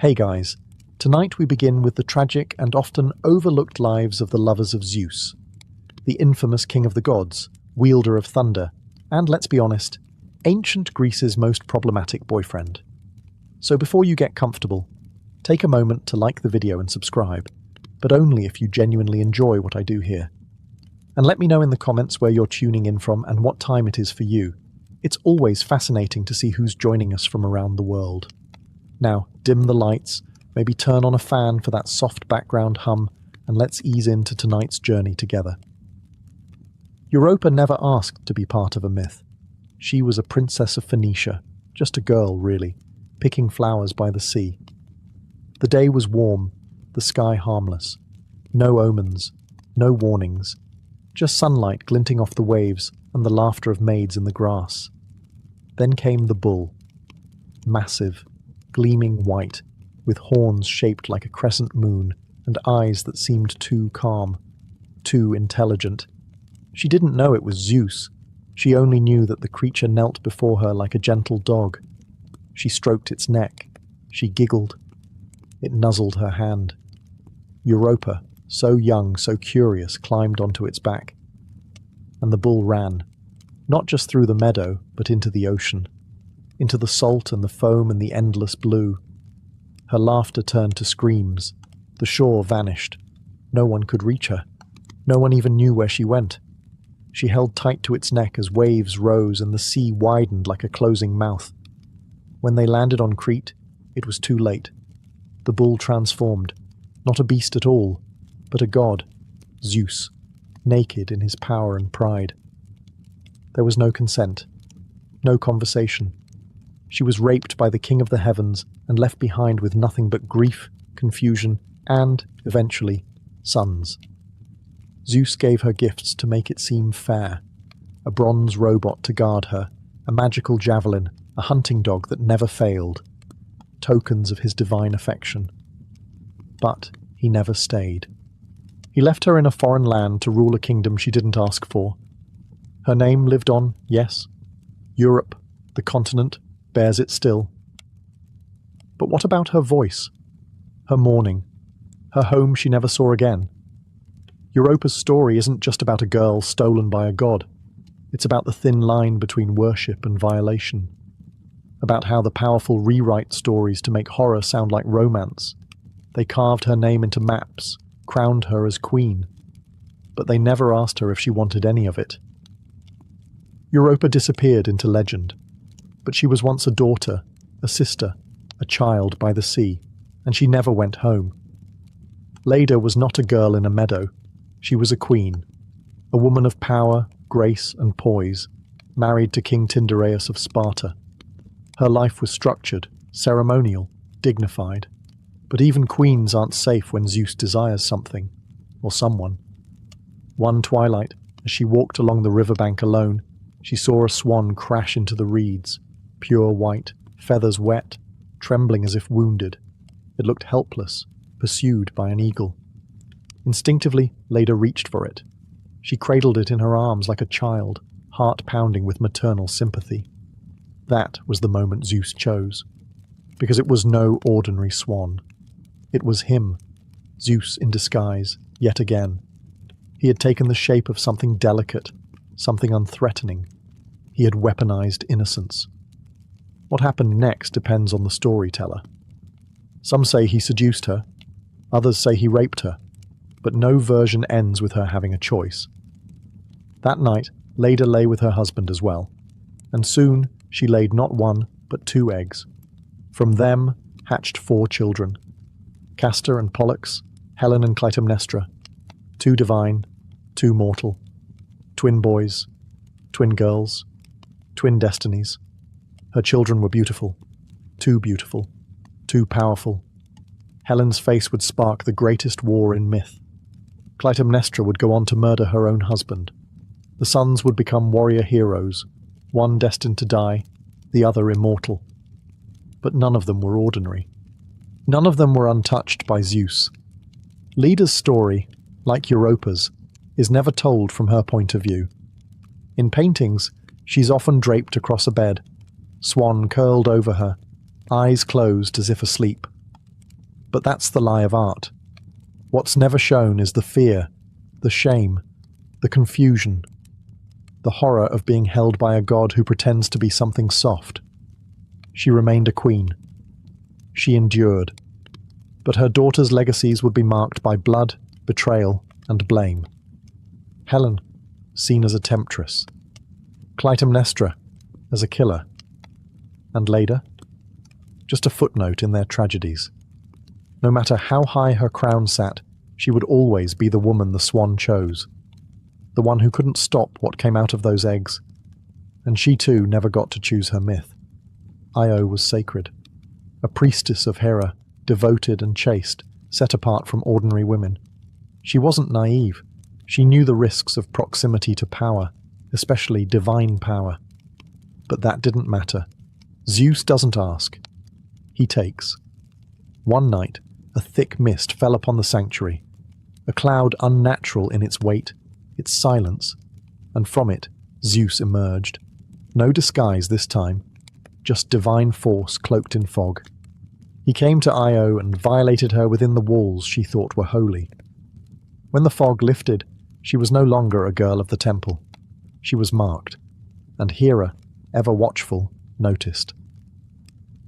Hey guys, tonight we begin with the tragic and often overlooked lives of the lovers of Zeus, the infamous king of the gods, wielder of thunder, and let's be honest, ancient Greece's most problematic boyfriend. So before you get comfortable, take a moment to like the video and subscribe, but only if you genuinely enjoy what I do here. And let me know in the comments where you're tuning in from and what time it is for you. It's always fascinating to see who's joining us from around the world. Now, dim the lights, maybe turn on a fan for that soft background hum, and let's ease into tonight's journey together. Europa never asked to be part of a myth. She was a princess of Phoenicia, just a girl, really, picking flowers by the sea. The day was warm, the sky harmless. No omens, no warnings, just sunlight glinting off the waves and the laughter of maids in the grass. Then came the bull, massive, gleaming white, with horns shaped like a crescent moon and eyes that seemed too calm, too intelligent. She didn't know it was Zeus. She only knew that the creature knelt before her like a gentle dog. She stroked its neck. She giggled. It nuzzled her hand. Europa, so young, so curious, climbed onto its back. And the bull ran, not just through the meadow, but into the ocean, into the salt and the foam and the endless blue. Her laughter turned to screams. The shore vanished. No one could reach her. No one even knew where she went. She held tight to its neck as waves rose and the sea widened like a closing mouth. When they landed on Crete, it was too late. The bull transformed, not a beast at all, but a god, Zeus, naked in his power and pride. There was no consent, no conversation. She was raped by the king of the heavens and left behind with nothing but grief, confusion, and, eventually, sons. Zeus gave her gifts to make it seem fair. A bronze robot to guard her, a magical javelin, a hunting dog that never failed. Tokens of his divine affection. But he never stayed. He left her in a foreign land to rule a kingdom she didn't ask for. Her name lived on, yes. Europe, the continent, bears it still. But what about her voice? Her mourning? Her home she never saw again? Europa's story isn't just about a girl stolen by a god. It's about the thin line between worship and violation. About how the powerful rewrite stories to make horror sound like romance. They carved her name into maps, crowned her as queen. But they never asked her if she wanted any of it. Europa disappeared into legend. But she was once a daughter, a sister, a child by the sea, and she never went home. Leda was not a girl in a meadow. She was a queen, a woman of power, grace, and poise, married to King Tyndareus of Sparta. Her life was structured, ceremonial, dignified. But even queens aren't safe when Zeus desires something, or someone. One twilight, as she walked along the riverbank alone, she saw a swan crash into the reeds, pure white, feathers wet, trembling as if wounded. It looked helpless, pursued by an eagle. Instinctively, Leda reached for it. She cradled it in her arms like a child, heart pounding with maternal sympathy. That was the moment Zeus chose, because it was no ordinary swan. It was him, Zeus in disguise, yet again. He had taken the shape of something delicate, something unthreatening. He had weaponized innocence. What happened next depends on the storyteller. Some say he seduced her, others say he raped her, but no version ends with her having a choice. That night, Leda lay with her husband as well, and soon she laid not one, but 2 eggs. From them hatched 4 children, Castor and Pollux, Helen and Clytemnestra, 2 divine, 2 mortal, twin boys, twin girls, twin destinies. Her children were beautiful, too powerful. Helen's face would spark the greatest war in myth. Clytemnestra would go on to murder her own husband. The sons would become warrior heroes, one destined to die, the other immortal. But none of them were ordinary. None of them were untouched by Zeus. Leda's story, like Europa's, is never told from her point of view. In paintings, she's often draped across a bed, swan curled over her, eyes closed as if asleep. But that's the lie of art. What's never shown is the fear, the shame, the confusion, the horror of being held by a god who pretends to be something soft. She remained a queen. She endured. But her daughters' legacies would be marked by blood, betrayal, and blame. Helen, seen as a temptress. Clytemnestra, as a killer. And Leda, just a footnote in their tragedies. No matter how high her crown sat, she would always be the woman the swan chose. The one who couldn't stop what came out of those eggs. And she too never got to choose her myth. Io was sacred. A priestess of Hera, devoted and chaste, set apart from ordinary women. She wasn't naive. She knew the risks of proximity to power, especially divine power. But that didn't matter. Zeus doesn't ask. He takes. One night, a thick mist fell upon the sanctuary, a cloud unnatural in its weight, its silence, and from it Zeus emerged. No disguise this time, just divine force cloaked in fog. He came to Io and violated her within the walls she thought were holy. When the fog lifted, she was no longer a girl of the temple. She was marked, and Hera, ever watchful, noticed.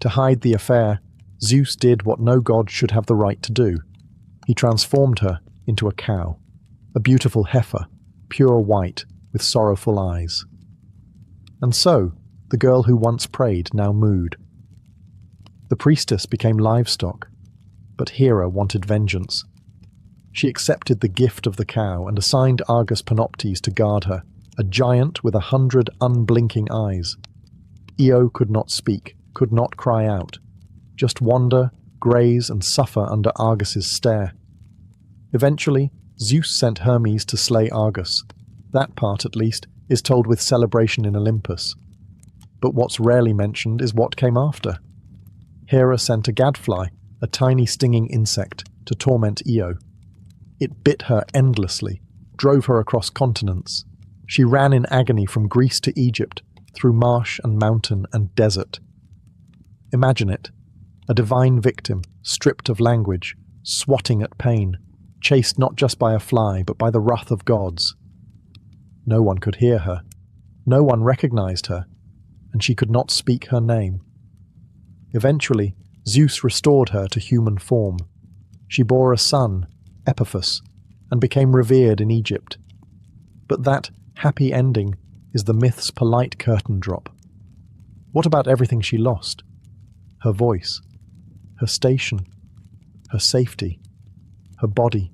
To hide the affair, Zeus did what no god should have the right to do. He transformed her into a cow, a beautiful heifer, pure white, with sorrowful eyes. And so, the girl who once prayed now mooed. The priestess became livestock, but Hera wanted vengeance. She accepted the gift of the cow and assigned Argus Panoptes to guard her, a giant with 100 unblinking eyes. Io could not speak, could not cry out, just wander, graze, and suffer under Argus's stare. Eventually, Zeus sent Hermes to slay Argus. That part, at least, is told with celebration in Olympus. But what's rarely mentioned is what came after. Hera sent a gadfly, a tiny stinging insect, to torment Io. It bit her endlessly, drove her across continents. She ran in agony from Greece to Egypt, through marsh and mountain and desert. Imagine it, a divine victim, stripped of language, swatting at pain, chased not just by a fly, but by the wrath of gods. No one could hear her. No one recognized her, and she could not speak her name. Eventually, Zeus restored her to human form. She bore a son, Epiphus, and became revered in Egypt. But that happy ending is the myth's polite curtain drop. What about everything she lost? Her voice, her station, her safety, her body,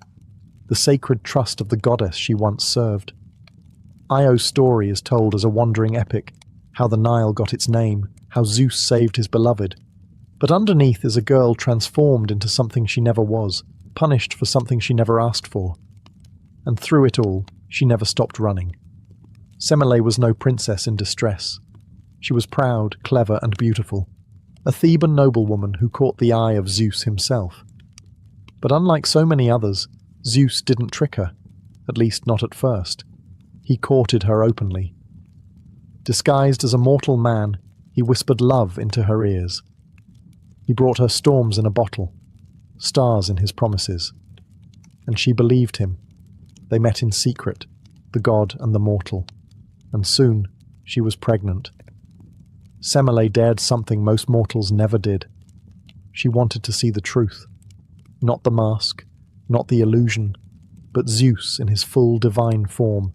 the sacred trust of the goddess she once served. Io's story is told as a wandering epic, how the Nile got its name, how Zeus saved his beloved. But underneath is a girl transformed into something she never was, punished for something she never asked for. And through it all, she never stopped running. Semele was no princess in distress. She was proud, clever, and beautiful. A Theban noblewoman who caught the eye of Zeus himself. But unlike so many others, Zeus didn't trick her, at least not at first. He courted her openly. Disguised as a mortal man, he whispered love into her ears. He brought her storms in a bottle, stars in his promises. And she believed him. They met in secret, the god and the mortal. And soon she was pregnant. Semele dared something most mortals never did. She wanted to see the truth. Not the mask, not the illusion, but Zeus in his full divine form.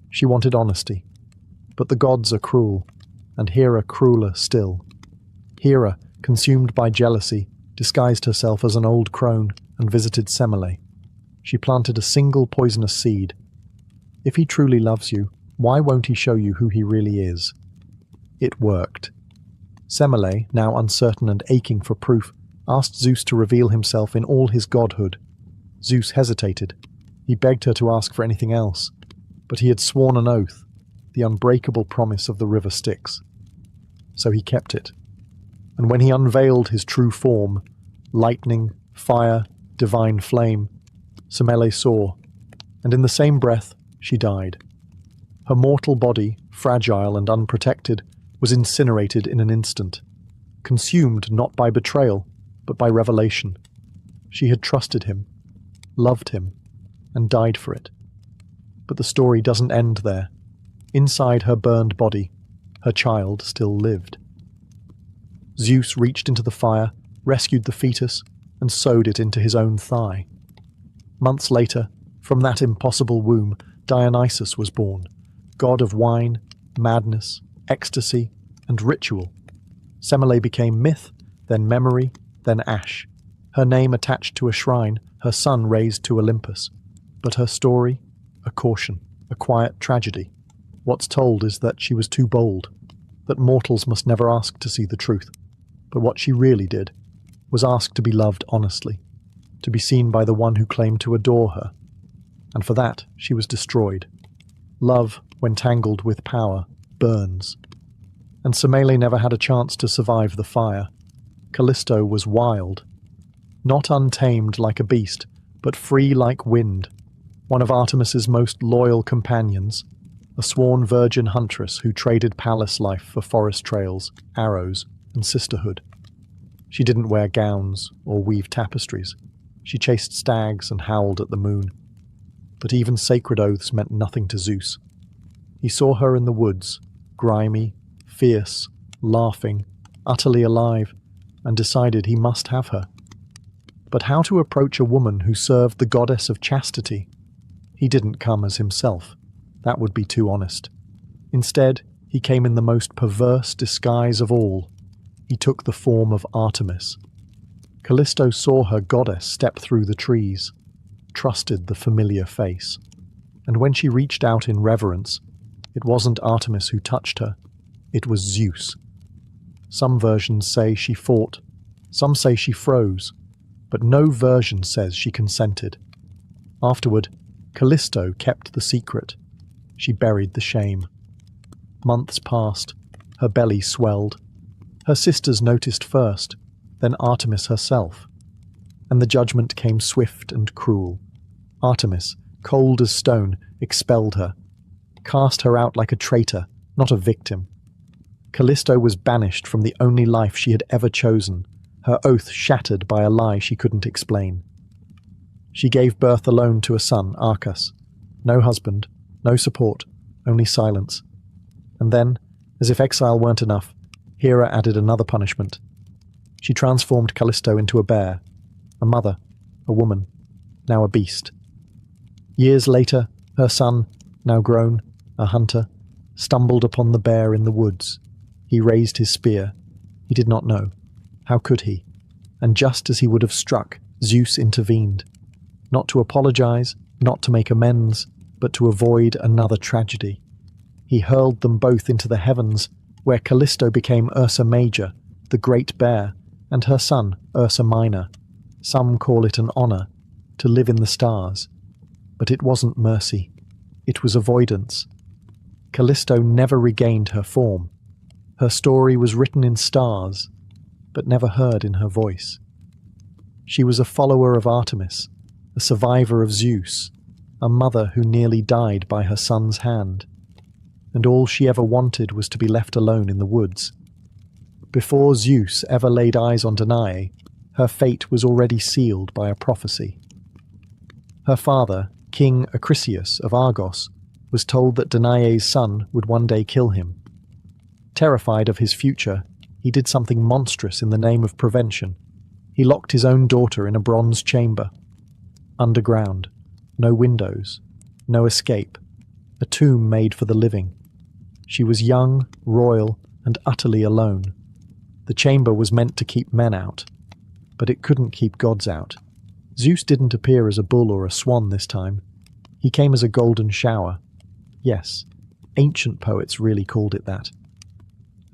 She wanted honesty. But the gods are cruel, and Hera crueler still. Hera, consumed by jealousy, disguised herself as an old crone and visited Semele. She planted a single poisonous seed. If he truly loves you, why won't he show you who he really is? It worked. Semele, now uncertain and aching for proof, asked Zeus to reveal himself in all his godhood. Zeus hesitated. He begged her to ask for anything else. But he had sworn an oath, the unbreakable promise of the river Styx. So he kept it. And when he unveiled his true form, lightning, fire, divine flame, Semele saw, and in the same breath she died. Her mortal body, fragile and unprotected, was incinerated in an instant, consumed not by betrayal, but by revelation. She had trusted him, loved him, and died for it. But the story doesn't end there. Inside her burned body, her child still lived. Zeus reached into the fire, rescued the fetus, and sewed it into his own thigh. Months later, from that impossible womb, Dionysus was born, god of wine, madness, ecstasy, and ritual. Semele became myth, then memory, then ash. Her name attached to a shrine, her son raised to Olympus. But her story, a caution, a quiet tragedy. What's told is that she was too bold, that mortals must never ask to see the truth. But what she really did was ask to be loved honestly, to be seen by the one who claimed to adore her. And for that, she was destroyed. Love, when tangled with power, burns. And Semele never had a chance to survive the fire. Callisto was wild, not untamed like a beast, but free like wind, one of Artemis's most loyal companions, a sworn virgin huntress who traded palace life for forest trails, arrows, and sisterhood. She didn't wear gowns or weave tapestries. She chased stags and howled at the moon. But even sacred oaths meant nothing to Zeus. He saw her in the woods, grimy, fierce, laughing, utterly alive, and decided he must have her. But how to approach a woman who served the goddess of chastity? He didn't come as himself. That would be too honest. Instead, he came in the most perverse disguise of all. He took the form of Artemis. Callisto saw her goddess step through the trees, trusted the familiar face. And when she reached out in reverence, it wasn't Artemis who touched her, it was Zeus. Some versions say she fought, some say she froze, but no version says she consented. Afterward, Callisto kept the secret. She buried the shame. Months passed. Her belly swelled. Her sisters noticed first, then Artemis herself. And the judgment came swift and cruel. Artemis, cold as stone, expelled her, cast her out like a traitor, not a victim. Callisto was banished from the only life she had ever chosen, her oath shattered by a lie she couldn't explain. She gave birth alone to a son, Arcas. No husband, no support, only silence. And then, as if exile weren't enough, Hera added another punishment. She transformed Callisto into a bear, a mother, a woman, now a beast. Years later, her son, now grown, a hunter, stumbled upon the bear in the woods. He raised his spear. He did not know. How could he? And just as he would have struck, Zeus intervened. Not to apologize, not to make amends, but to avoid another tragedy. He hurled them both into the heavens, where Callisto became Ursa Major, the great bear, and her son, Ursa Minor. Some call it an honor, to live in the stars. But it wasn't mercy. It was avoidance. Callisto never regained her form. Her story was written in stars, but never heard in her voice. She was a follower of Artemis, a survivor of Zeus, a mother who nearly died by her son's hand. And all she ever wanted was to be left alone in the woods. Before Zeus ever laid eyes on Danae, her fate was already sealed by a prophecy. Her father, King Acrisius of Argos, was told that Danae's son would one day kill him. Terrified of his future, he did something monstrous in the name of prevention. He locked his own daughter in a bronze chamber. Underground, no windows, no escape, a tomb made for the living. She was young, royal, and utterly alone. The chamber was meant to keep men out, but it couldn't keep gods out. Zeus didn't appear as a bull or a swan this time. He came as a golden shower. Yes, ancient poets really called it that.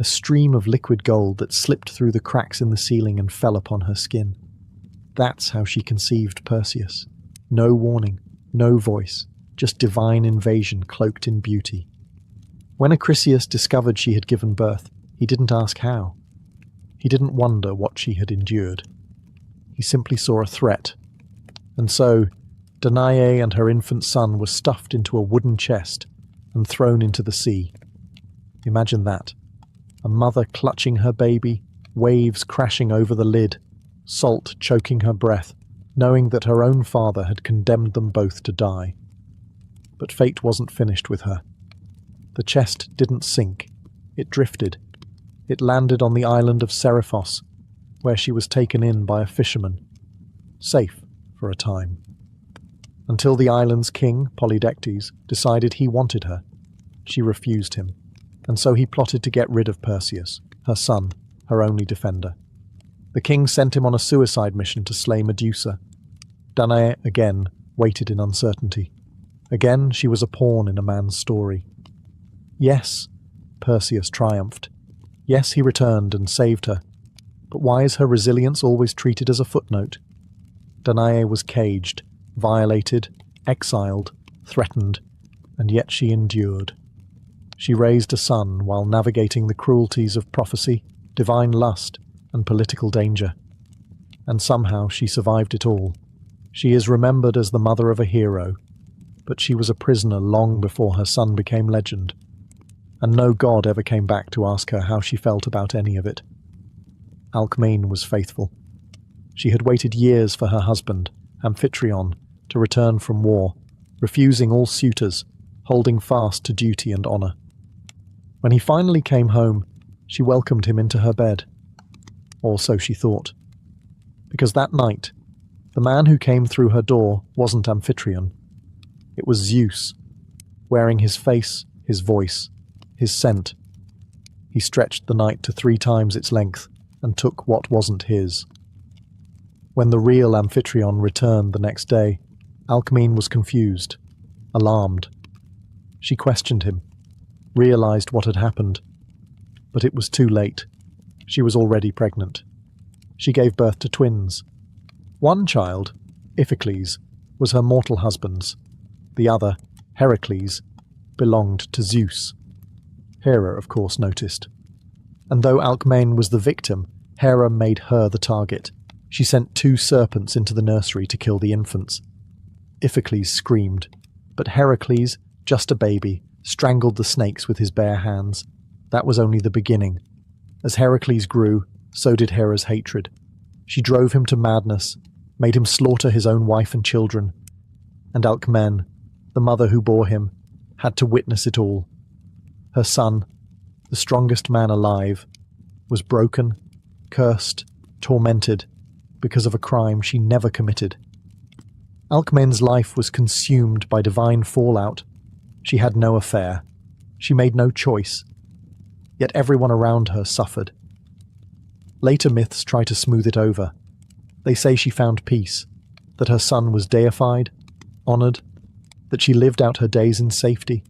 A stream of liquid gold that slipped through the cracks in the ceiling and fell upon her skin. That's how she conceived Perseus. No warning, no voice, just divine invasion cloaked in beauty. When Acrisius discovered she had given birth, he didn't ask how. He didn't wonder what she had endured. He simply saw a threat. And so, Danae and her infant son were stuffed into a wooden chest and thrown into the sea. Imagine that. A mother clutching her baby, waves crashing over the lid, salt choking her breath, knowing that her own father had condemned them both to die. But fate wasn't finished with her. The chest didn't sink, it drifted. It landed on the island of Seriphos, where she was taken in by a fisherman, safe for a time. Until the island's king, Polydectes, decided he wanted her. She refused him, and so he plotted to get rid of Perseus, her son, her only defender. The king sent him on a suicide mission to slay Medusa. Danae again waited in uncertainty. Again she was a pawn in a man's story. Yes, Perseus triumphed. Yes, he returned and saved her. But why is her resilience always treated as a footnote? Danae was caged, violated, exiled, threatened, and yet she endured. She raised a son while navigating the cruelties of prophecy, divine lust, and political danger. And somehow she survived it all. She is remembered as the mother of a hero, but she was a prisoner long before her son became legend. And no god ever came back to ask her how she felt about any of it. Alcmene was faithful. She had waited years for her husband, Amphitryon, to return from war, refusing all suitors, holding fast to duty and honour. When he finally came home, she welcomed him into her bed. Or so she thought. Because that night, the man who came through her door wasn't Amphitryon. It was Zeus, wearing his face, his voice, his scent. He stretched the night to 3 times its length and took what wasn't his. When the real Amphitryon returned the next day, Alcmene was confused, alarmed. She questioned him, realized what had happened. But it was too late. She was already pregnant. She gave birth to twins. One child, Iphicles, was her mortal husband's. The other, Heracles, belonged to Zeus. Hera, of course, noticed. And though Alcmene was the victim, Hera made her the target. She sent 2 serpents into the nursery to kill the infants. Iphicles screamed, but Heracles, just a baby, strangled the snakes with his bare hands. That was only the beginning. As Heracles grew, so did Hera's hatred. She drove him to madness, made him slaughter his own wife and children. And Alcmene, the mother who bore him, had to witness it all. Her son, the strongest man alive, was broken, cursed, tormented, because of a crime she never committed. Alcmene's life was consumed by divine fallout. She had no affair. She made no choice. Yet everyone around her suffered. Later myths try to smooth it over. They say she found peace, that her son was deified, honoured, that she lived out her days in safety.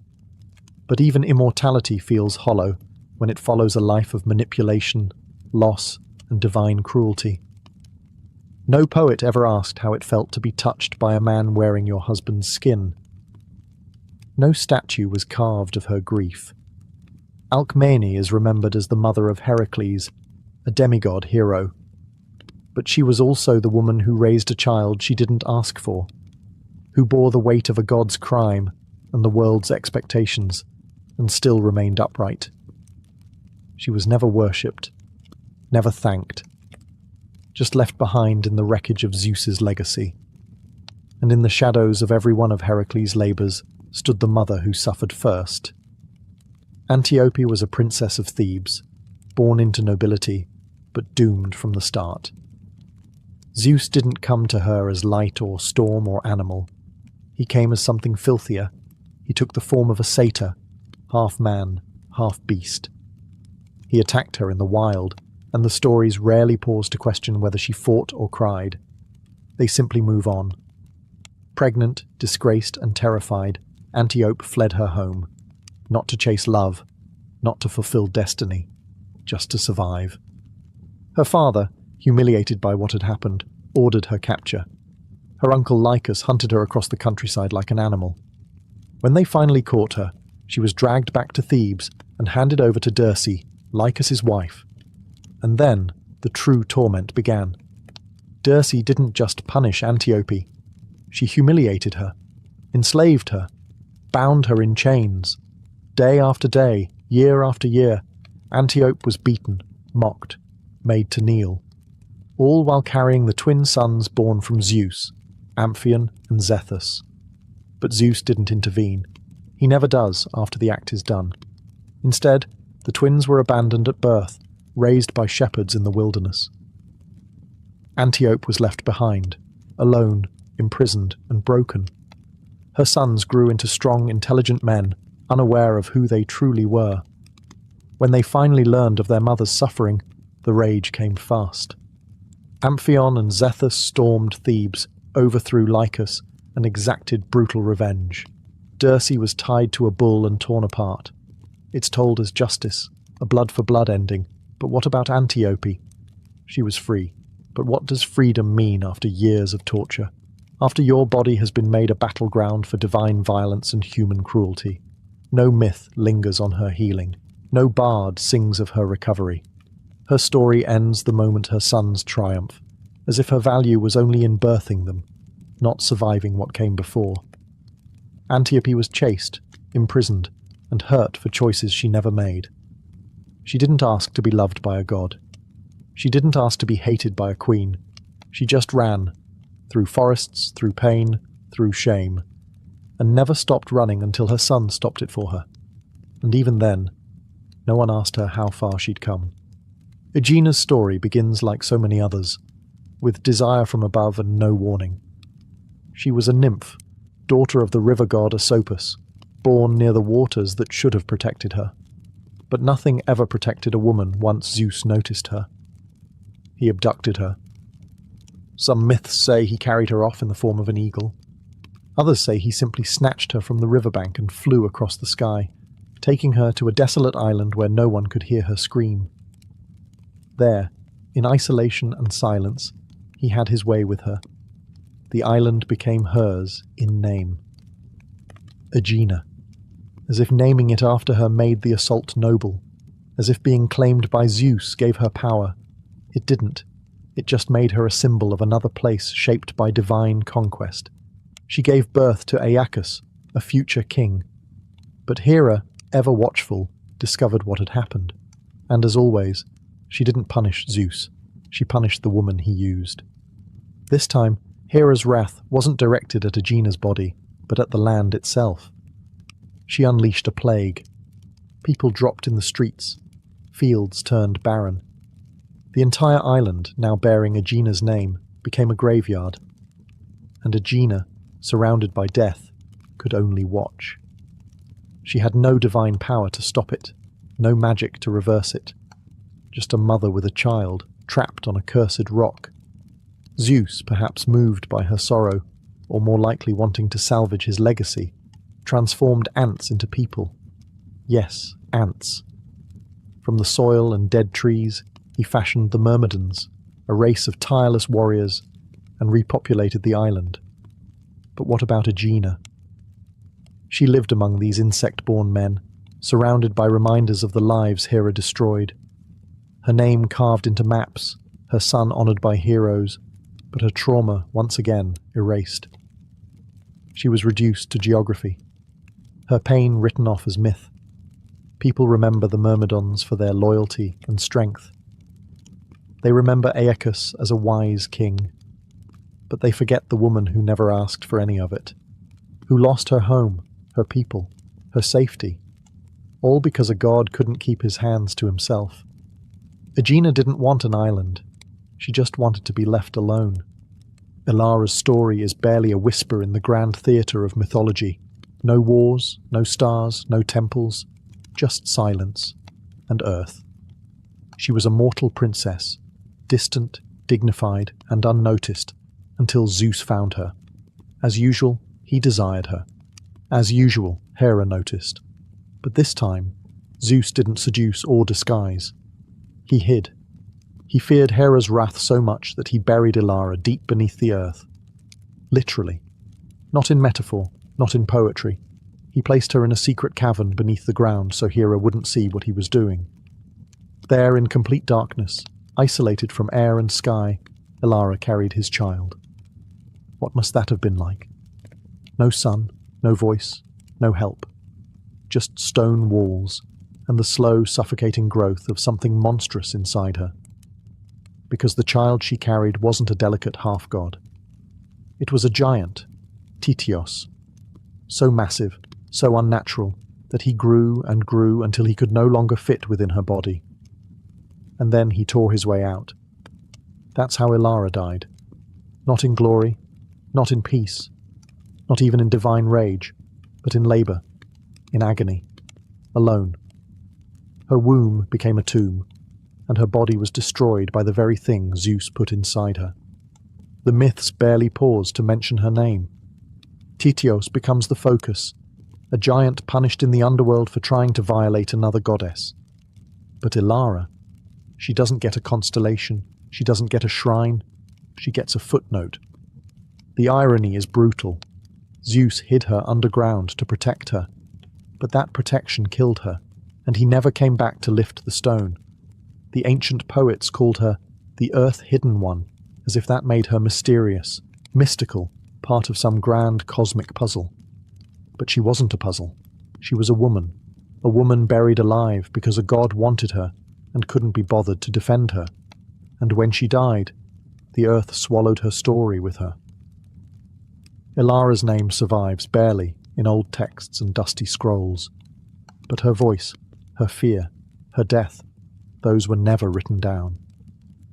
But even immortality feels hollow when it follows a life of manipulation, loss, and divine cruelty. No poet ever asked how it felt to be touched by a man wearing your husband's skin. No statue was carved of her grief. Alcmene is remembered as the mother of Heracles, a demigod hero. But she was also the woman who raised a child she didn't ask for, who bore the weight of a god's crime and the world's expectations, and still remained upright. She was never worshipped, never thanked, just left behind in the wreckage of Zeus's legacy. And in the shadows of every one of Heracles' labours stood the mother who suffered first. Antiope was a princess of Thebes, born into nobility, but doomed from the start. Zeus didn't come to her as light or storm or animal. He came as something filthier. He took the form of a satyr, half man, half beast. He attacked her in the wild, and the stories rarely pause to question whether she fought or cried. They simply move on. Pregnant, disgraced, and terrified, Antiope fled her home, not to chase love, not to fulfill destiny, just to survive. Her father, humiliated by what had happened, ordered her capture. Her uncle Lycus hunted her across the countryside like an animal. When they finally caught her, she was dragged back to Thebes and handed over to Dirce, Lycus's wife. And then the true torment began. Dirce didn't just punish Antiope. She humiliated her, enslaved her, bound her in chains. Day after day, year after year, Antiope was beaten, mocked, made to kneel. all while carrying the twin sons born from Zeus, Amphion and Zethus. But Zeus didn't intervene. He never does after the act is done. Instead, the twins were abandoned at birth, raised by shepherds in the wilderness. Antiope was left behind, alone, imprisoned, and broken. Her sons grew into strong, intelligent men, unaware of who they truly were. When they finally learned of their mother's suffering, the rage came fast. Amphion and Zethus stormed Thebes, overthrew Lycus, and exacted brutal revenge. Dirce was tied to a bull and torn apart. It's told as justice, a blood-for-blood ending. But what about Antiope? She was free. But what does freedom mean after years of torture? After your body has been made a battleground for divine violence and human cruelty? No myth lingers on her healing. No bard sings of her recovery. Her story ends the moment her sons triumph, as if her value was only in birthing them, not surviving what came before. Antiope was chased, imprisoned, and hurt for choices she never made. She didn't ask to be loved by a god. She didn't ask to be hated by a queen. She just ran, through forests, through pain, through shame, and never stopped running until her son stopped it for her. And even then, no one asked her how far she'd come. Aegena's story begins like so many others, with desire from above and no warning. She was a nymph, daughter of the river god Asopus, born near the waters that should have protected her. But nothing ever protected a woman once Zeus noticed her. He abducted her. Some myths say he carried her off in the form of an eagle. Others say he simply snatched her from the riverbank and flew across the sky, taking her to a desolate island where no one could hear her scream. There, in isolation and silence, he had his way with her. The island became hers in name. Aegina. As if naming it after her made the assault noble. As if being claimed by Zeus gave her power. It didn't. It just made her a symbol of another place shaped by divine conquest. She gave birth to Aeacus, a future king. But Hera, ever watchful, discovered what had happened. And as always, she didn't punish Zeus. She punished the woman he used. This time, Hera's wrath wasn't directed at Aegena's body, but at the land itself. She unleashed a plague. People dropped in the streets. Fields turned barren. The entire island, now bearing Aegena's name, became a graveyard. And Aegina, surrounded by death, could only watch. She had no divine power to stop it, no magic to reverse it. Just a mother with a child, trapped on a cursed rock. Zeus, perhaps moved by her sorrow, or more likely wanting to salvage his legacy, transformed ants into people. Yes, ants. From the soil and dead trees, he fashioned the Myrmidons, a race of tireless warriors, and repopulated the island. But what about Aegina? She lived among these insect-born men, surrounded by reminders of the lives Hera destroyed. Her name carved into maps, her son honoured by heroes, but her trauma once again erased. She was reduced to geography, her pain written off as myth. People remember the Myrmidons for their loyalty and strength. They remember Aeacus as a wise king, but they forget the woman who never asked for any of it, who lost her home, her people, her safety, all because a god couldn't keep his hands to himself. Aegina didn't want an island. She just wanted to be left alone. Ilara's story is barely a whisper in the grand theatre of mythology. No wars, no stars, no temples, just silence and earth. She was a mortal princess, distant, dignified, and unnoticed, until Zeus found her. As usual, he desired her. As usual, Hera noticed. But this time, Zeus didn't seduce or disguise. He hid. He feared Hera's wrath so much that he buried Ilara deep beneath the earth. Literally. Not in metaphor, not in poetry. He placed her in a secret cavern beneath the ground so Hera wouldn't see what he was doing. There, in complete darkness, isolated from air and sky, Ilara carried his child. What must that have been like? No sun, no voice, no help. Just stone walls, and the slow, suffocating growth of something monstrous inside her. because the child she carried wasn't a delicate half-god. It was a giant, Titios, so massive, so unnatural, that he grew and grew until he could no longer fit within her body. And then he tore his way out. That's how Ilara died. Not in glory, not in peace, not even in divine rage, but in labour, in agony, alone. Her womb became a tomb, and her body was destroyed by the very thing Zeus put inside her. The myths barely pause to mention her name. Titios becomes the focus, a giant punished in the underworld for trying to violate another goddess. But Ilara, she doesn't get a constellation, she doesn't get a shrine, she gets a footnote. The irony is brutal. Zeus hid her underground to protect her, but that protection killed her, and he never came back to lift the stone. The ancient poets called her the Earth-Hidden One, as if that made her mysterious, mystical, part of some grand cosmic puzzle. But she wasn't a puzzle. She was a woman buried alive because a god wanted her and couldn't be bothered to defend her. And when she died, the earth swallowed her story with her. Ilara's name survives barely in old texts and dusty scrolls, but her voice, her fear, her death, those were never written down.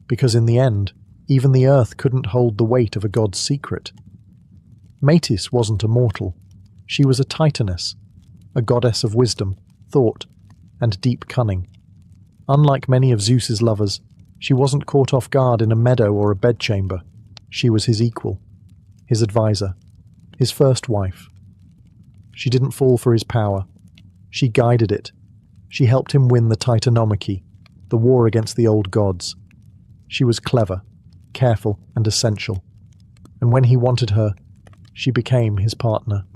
Because in the end, even the earth couldn't hold the weight of a god's secret. Metis wasn't a mortal. She was a titaness, a goddess of wisdom, thought, and deep cunning. Unlike many of Zeus's lovers, she wasn't caught off guard in a meadow or a bedchamber. She was his equal, his advisor, his first wife. She didn't fall for his power. She guided it. She helped him win the Titanomachy, the war against the old gods. She was clever, careful, and essential. And when he wanted her, she became his partner.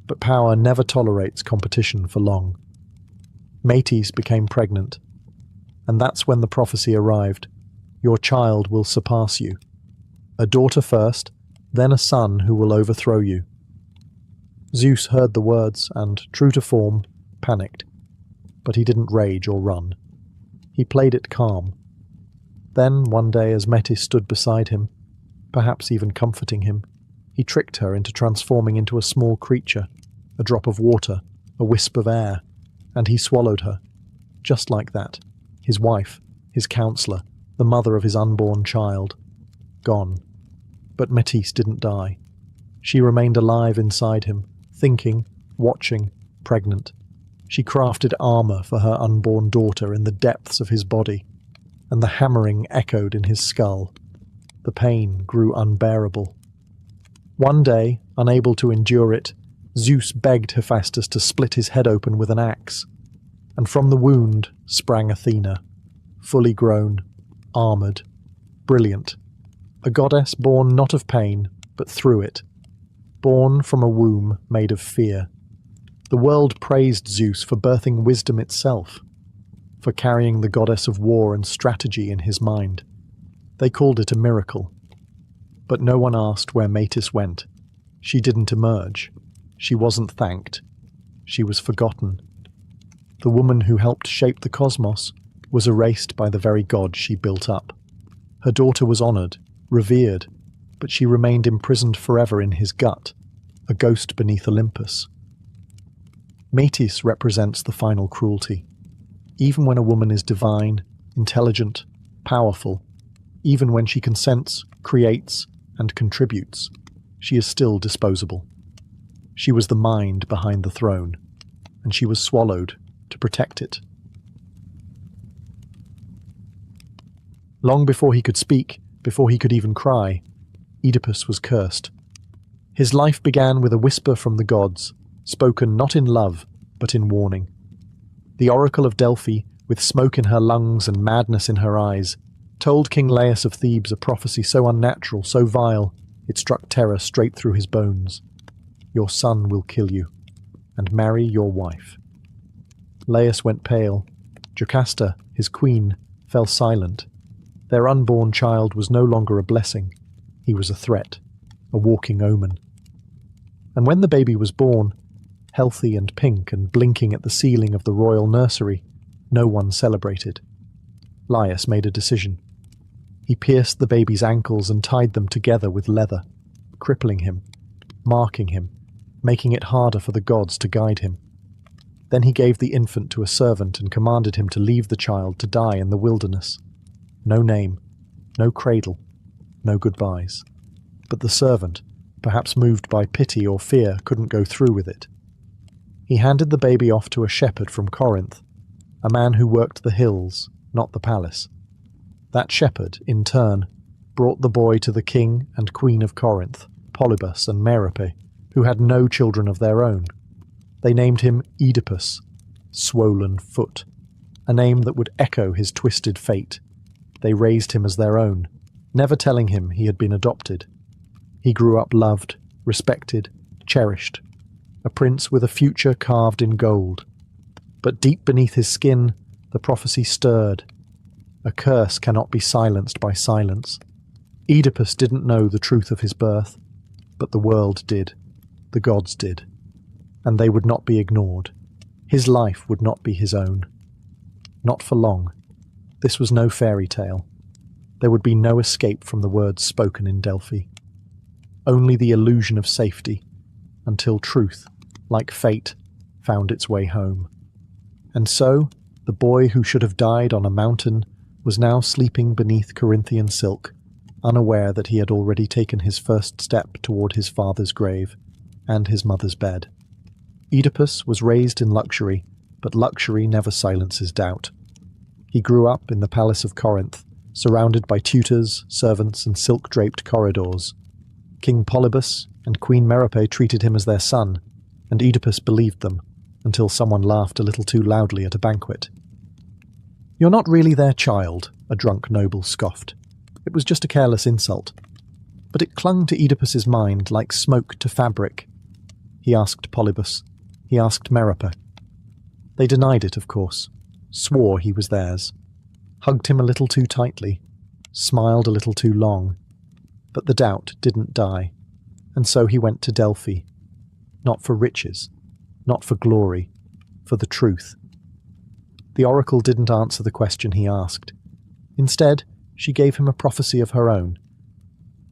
But power never tolerates competition for long. Metis became pregnant, and that's when the prophecy arrived. Your child will surpass you. A daughter first, then a son who will overthrow you. Zeus heard the words and, true to form, panicked. But he didn't rage or run. He played it calm. Then, one day, as Metis stood beside him, perhaps even comforting him, he tricked her into transforming into a small creature, a drop of water, a wisp of air, and he swallowed her. Just like that. His wife, his counselor, the mother of his unborn child. Gone. But Metis didn't die. She remained alive inside him, thinking, watching, pregnant. She crafted armor for her unborn daughter in the depths of his body, and the hammering echoed in his skull. The pain grew unbearable. One day, unable to endure it, Zeus begged Hephaestus to split his head open with an axe, and from the wound sprang Athena, fully grown, armoured, brilliant, a goddess born not of pain, but through it, born from a womb made of fear. The world praised Zeus for birthing wisdom itself, for carrying the goddess of war and strategy in his mind. They called it a miracle. But no one asked where Metis went. She didn't emerge. She wasn't thanked. She was forgotten. The woman who helped shape the cosmos was erased by the very god she built up. Her daughter was honoured, revered, but she remained imprisoned forever in his gut, a ghost beneath Olympus. Metis represents the final cruelty. Even when a woman is divine, intelligent, powerful, even when she consents, creates, and contributes, she is still disposable. She was the mind behind the throne, and she was swallowed to protect it. Long before he could speak, before he could even cry, Oedipus was cursed. His life began with a whisper from the gods, spoken not in love, but in warning. The oracle of Delphi, with smoke in her lungs and madness in her eyes, told King Laius of Thebes a prophecy so unnatural, so vile, it struck terror straight through his bones. Your son will kill you, and marry your wife. Laius went pale. Jocasta, his queen, fell silent. Their unborn child was no longer a blessing. He was a threat, a walking omen. And when the baby was born, healthy and pink and blinking at the ceiling of the royal nursery, no one celebrated. Laius made a decision. He pierced the baby's ankles and tied them together with leather, crippling him, marking him, making it harder for the gods to guide him. Then he gave the infant to a servant and commanded him to leave the child to die in the wilderness. No name, no cradle, no goodbyes. But the servant, perhaps moved by pity or fear, couldn't go through with it. He handed the baby off to a shepherd from Corinth, a man who worked the hills, not the palace. That shepherd, in turn, brought the boy to the king and queen of Corinth, Polybus and Merope, who had no children of their own. They named him Oedipus, swollen foot, a name that would echo his twisted fate. They raised him as their own, never telling him he had been adopted. He grew up loved, respected, cherished, a prince with a future carved in gold. But deep beneath his skin, the prophecy stirred. A curse cannot be silenced by silence. Oedipus didn't know the truth of his birth, but the world did, the gods did, and they would not be ignored. His life would not be his own. Not for long. This was no fairy tale. There would be no escape from the words spoken in Delphi. Only the illusion of safety, until truth, like fate, found its way home. And so, the boy who should have died on a mountain was now sleeping beneath Corinthian silk, unaware that he had already taken his first step toward his father's grave and his mother's bed. Oedipus was raised in luxury, but luxury never silences doubt. He grew up in the palace of Corinth, surrounded by tutors, servants, and silk-draped corridors. King Polybus and Queen Merope treated him as their son, and Oedipus believed them, until someone laughed a little too loudly at a banquet. "You're not really their child," a drunk noble scoffed. It was just a careless insult. But it clung to Oedipus's mind like smoke to fabric. He asked Polybus. He asked Merope. They denied it, of course, swore he was theirs, hugged him a little too tightly, smiled a little too long. But the doubt didn't die, and so he went to Delphi. Not for riches, not for glory, for the truth. The oracle didn't answer the question he asked. Instead, she gave him a prophecy of her own.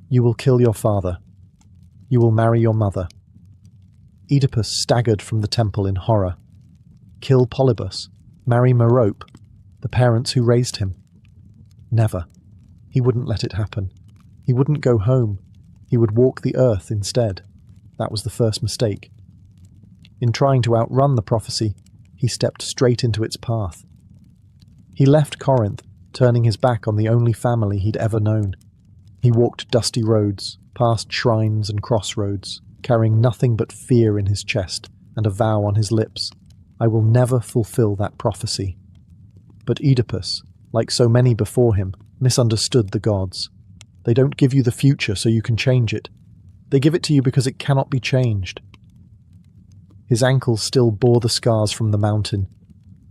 "You will kill your father. You will marry your mother." Oedipus staggered from the temple in horror. Kill Polybus, marry Merope, the parents who raised him. Never. He wouldn't let it happen. He wouldn't go home. He would walk the earth instead. That was the first mistake. In trying to outrun the prophecy, he stepped straight into its path. He left Corinth, turning his back on the only family he'd ever known. He walked dusty roads, past shrines and crossroads, carrying nothing but fear in his chest and a vow on his lips. I will never fulfill that prophecy. But Oedipus, like so many before him, misunderstood the gods. They don't give you the future so you can change it. They give it to you because it cannot be changed. His ankles still bore the scars from the mountain.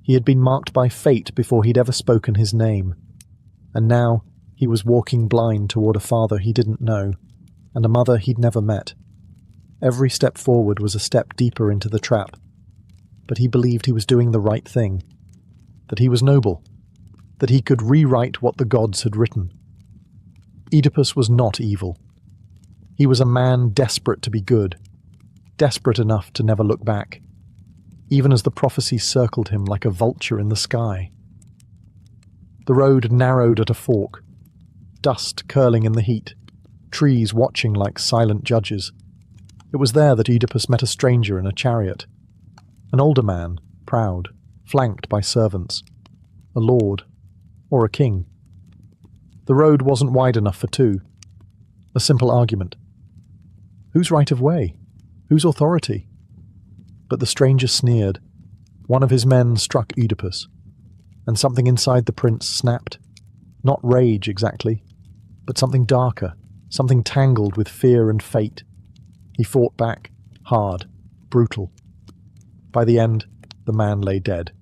He had been marked by fate before he'd ever spoken his name. And now he was walking blind toward a father he didn't know, and a mother he'd never met. Every step forward was a step deeper into the trap. But he believed he was doing the right thing, that he was noble, that he could rewrite what the gods had written. Oedipus was not evil. He was a man desperate to be good, desperate enough to never look back, even as the prophecy circled him like a vulture in the sky. The road narrowed at a fork, dust curling in the heat, trees watching like silent judges. It was there that Oedipus met a stranger in a chariot. An older man, proud, flanked by servants. A lord, or a king. The road wasn't wide enough for two. A simple argument. Whose right of way? Whose authority? But the stranger sneered. One of his men struck Oedipus, and something inside the prince snapped. Not rage exactly, but something darker, something tangled with fear and fate. He fought back, hard, brutal. By the end, the man lay dead.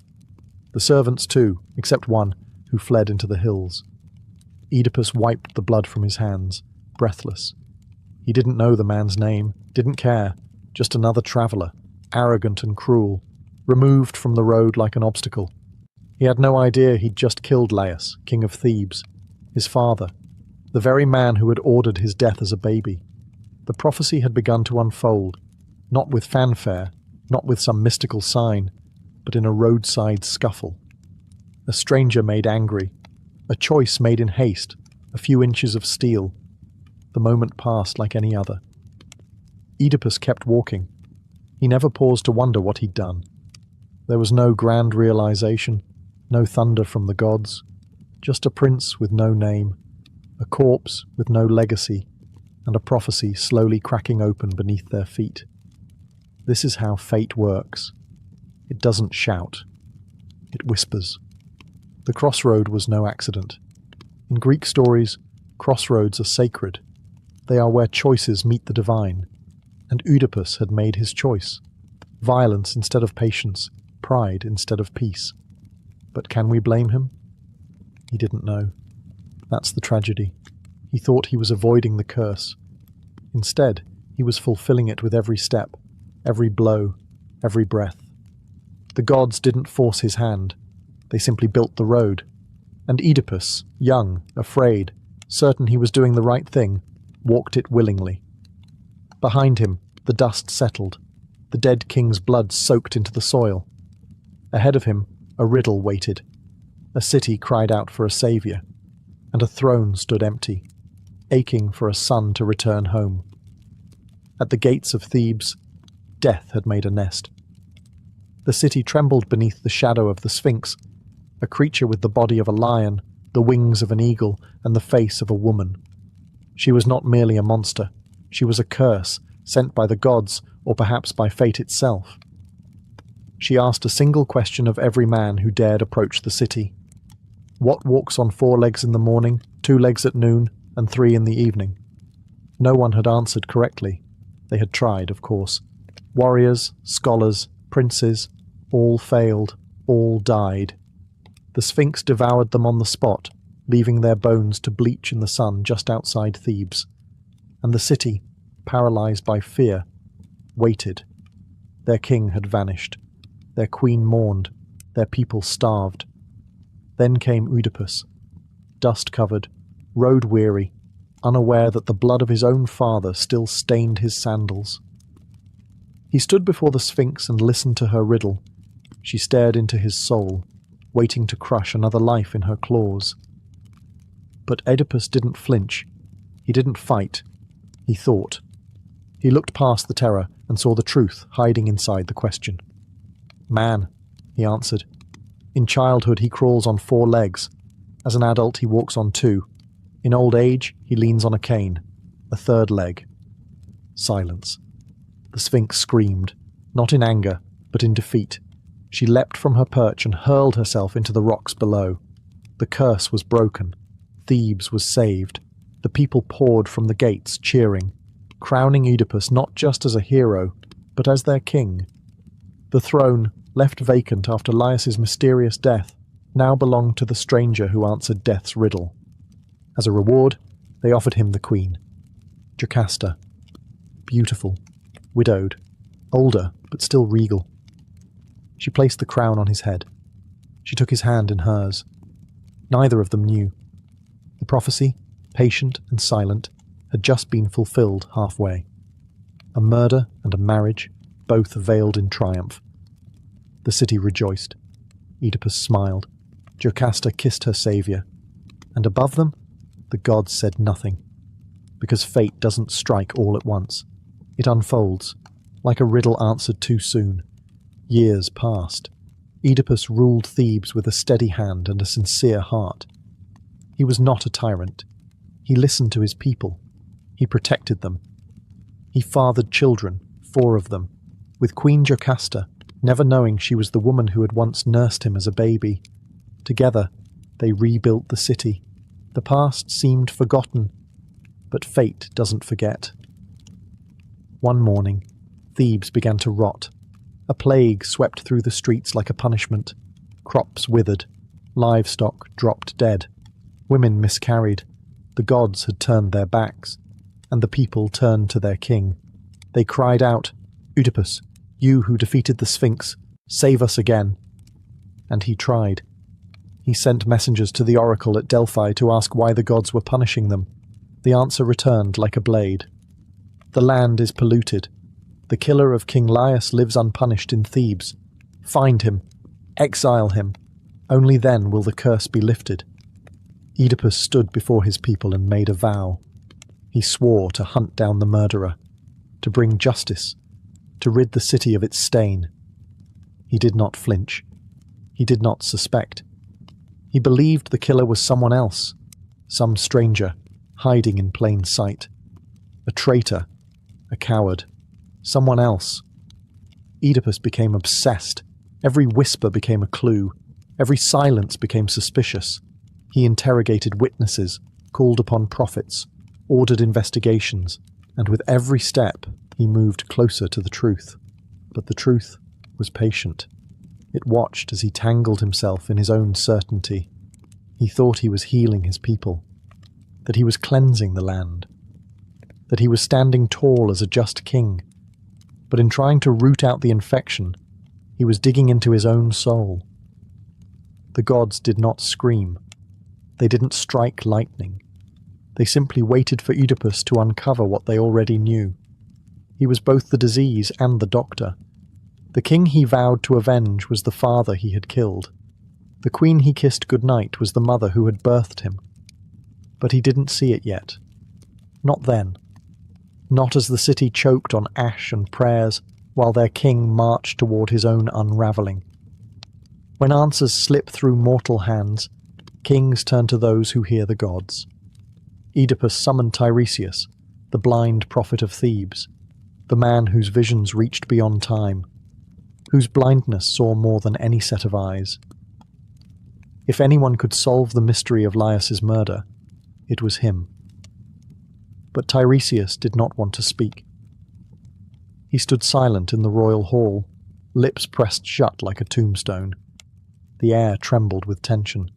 The servants too, except one, who fled into the hills. Oedipus wiped the blood from his hands, breathless. He didn't know the man's name, didn't care, just another traveller, arrogant and cruel, removed from the road like an obstacle. He had no idea he'd just killed Laius, king of Thebes, his father, the very man who had ordered his death as a baby. The prophecy had begun to unfold, not with fanfare, not with some mystical sign, but in a roadside scuffle. A stranger made angry, a choice made in haste, a few inches of steel. The moment passed like any other. Oedipus kept walking. He never paused to wonder what he'd done. There was no grand realization, no thunder from the gods, just a prince with no name, a corpse with no legacy, and a prophecy slowly cracking open beneath their feet. This is how fate works. It doesn't shout. It whispers. The crossroad was no accident. In Greek stories, crossroads are sacred. They are where choices meet the divine. And Oedipus had made his choice. Violence instead of patience, pride instead of peace. But can we blame him? He didn't know. That's the tragedy. He thought he was avoiding the curse. Instead, he was fulfilling it with every step, every blow, every breath. The gods didn't force his hand. They simply built the road. And Oedipus, young, afraid, certain he was doing the right thing, walked it willingly. Behind him, the dust settled. The dead king's blood soaked into the soil. Ahead of him, a riddle waited. A city cried out for a savior. And a throne stood empty, aching for a son to return home. At the gates of Thebes, death had made a nest. The city trembled beneath the shadow of the Sphinx, a creature with the body of a lion, the wings of an eagle, and the face of a woman. She was not merely a monster. She was a curse, sent by the gods, or perhaps by fate itself. She asked a single question of every man who dared approach the city. What walks on 4 legs in the morning, 2 legs at noon, and 3 in the evening? No one had answered correctly. They had tried, of course. Warriors, scholars, princes, all failed, all died. The Sphinx devoured them on the spot, leaving their bones to bleach in the sun just outside Thebes. And the city, paralyzed by fear, waited. Their king had vanished. Their queen mourned. Their people starved. Then came Oedipus, dust-covered, road-weary, unaware that the blood of his own father still stained his sandals. He stood before the Sphinx and listened to her riddle. She stared into his soul, waiting to crush another life in her claws. But Oedipus didn't flinch. He didn't fight. He thought. He looked past the terror and saw the truth hiding inside the question. Man, he answered. In childhood he crawls on 4 legs. As an adult he walks on 2. In old age he leans on a cane, a 3rd leg. Silence. The Sphinx screamed, not in anger, but in defeat. She leapt from her perch and hurled herself into the rocks below. The curse was broken. Thebes was saved. The people poured from the gates, cheering, crowning Oedipus not just as a hero, but as their king. The throne, left vacant after Laius's mysterious death, now belonged to the stranger who answered death's riddle. As a reward, they offered him the queen, Jocasta. Beautiful, widowed, older, but still regal. She placed the crown on his head. She took his hand in hers. Neither of them knew. The prophecy, patient and silent, had just been fulfilled halfway. A murder and a marriage, both veiled in triumph. The city rejoiced. Oedipus smiled. Jocasta kissed her saviour. And above them, the gods said nothing. Because fate doesn't strike all at once. It unfolds, like a riddle answered too soon. Years passed. Oedipus ruled Thebes with a steady hand and a sincere heart. He was not a tyrant. He listened to his people. He protected them. He fathered children, 4 of them, with Queen Jocasta, never knowing she was the woman who had once nursed him as a baby. Together, they rebuilt the city. The past seemed forgotten, but fate doesn't forget. One morning, Thebes began to rot. A plague swept through the streets like a punishment. Crops withered. Livestock dropped dead. Women miscarried. The gods had turned their backs, and the people turned to their king. They cried out, "Oedipus, you who defeated the Sphinx, save us again." And he tried. He sent messengers to the oracle at Delphi to ask why the gods were punishing them. The answer returned like a blade. The land is polluted. The killer of King Laius lives unpunished in Thebes. Find him. Exile him. Only then will the curse be lifted. Oedipus stood before his people and made a vow. He swore to hunt down the murderer, to bring justice, to rid the city of its stain. He did not flinch. He did not suspect. He believed the killer was someone else, some stranger, hiding in plain sight. A traitor, a coward, someone else. Oedipus became obsessed. Every whisper became a clue. Every silence became suspicious. He interrogated witnesses, called upon prophets, ordered investigations, and with every step he moved closer to the truth. But the truth was patient. It watched as he tangled himself in his own certainty. He thought he was healing his people, that he was cleansing the land, that he was standing tall as a just king. But in trying to root out the infection, he was digging into his own soul. The gods did not scream. They didn't strike lightning. They simply waited for Oedipus to uncover what they already knew. He was both the disease and the doctor. The king he vowed to avenge was the father he had killed. The queen he kissed goodnight was the mother who had birthed him. But he didn't see it yet. Not then. Not as the city choked on ash and prayers while their king marched toward his own unravelling. When answers slip through mortal hands, kings turn to those who hear the gods. Oedipus summoned Tiresias, the blind prophet of Thebes, the man whose visions reached beyond time, whose blindness saw more than any set of eyes. If anyone could solve the mystery of Laius's murder, it was him. But Tiresias did not want to speak. He stood silent in the royal hall, lips pressed shut like a tombstone. The air trembled with tension.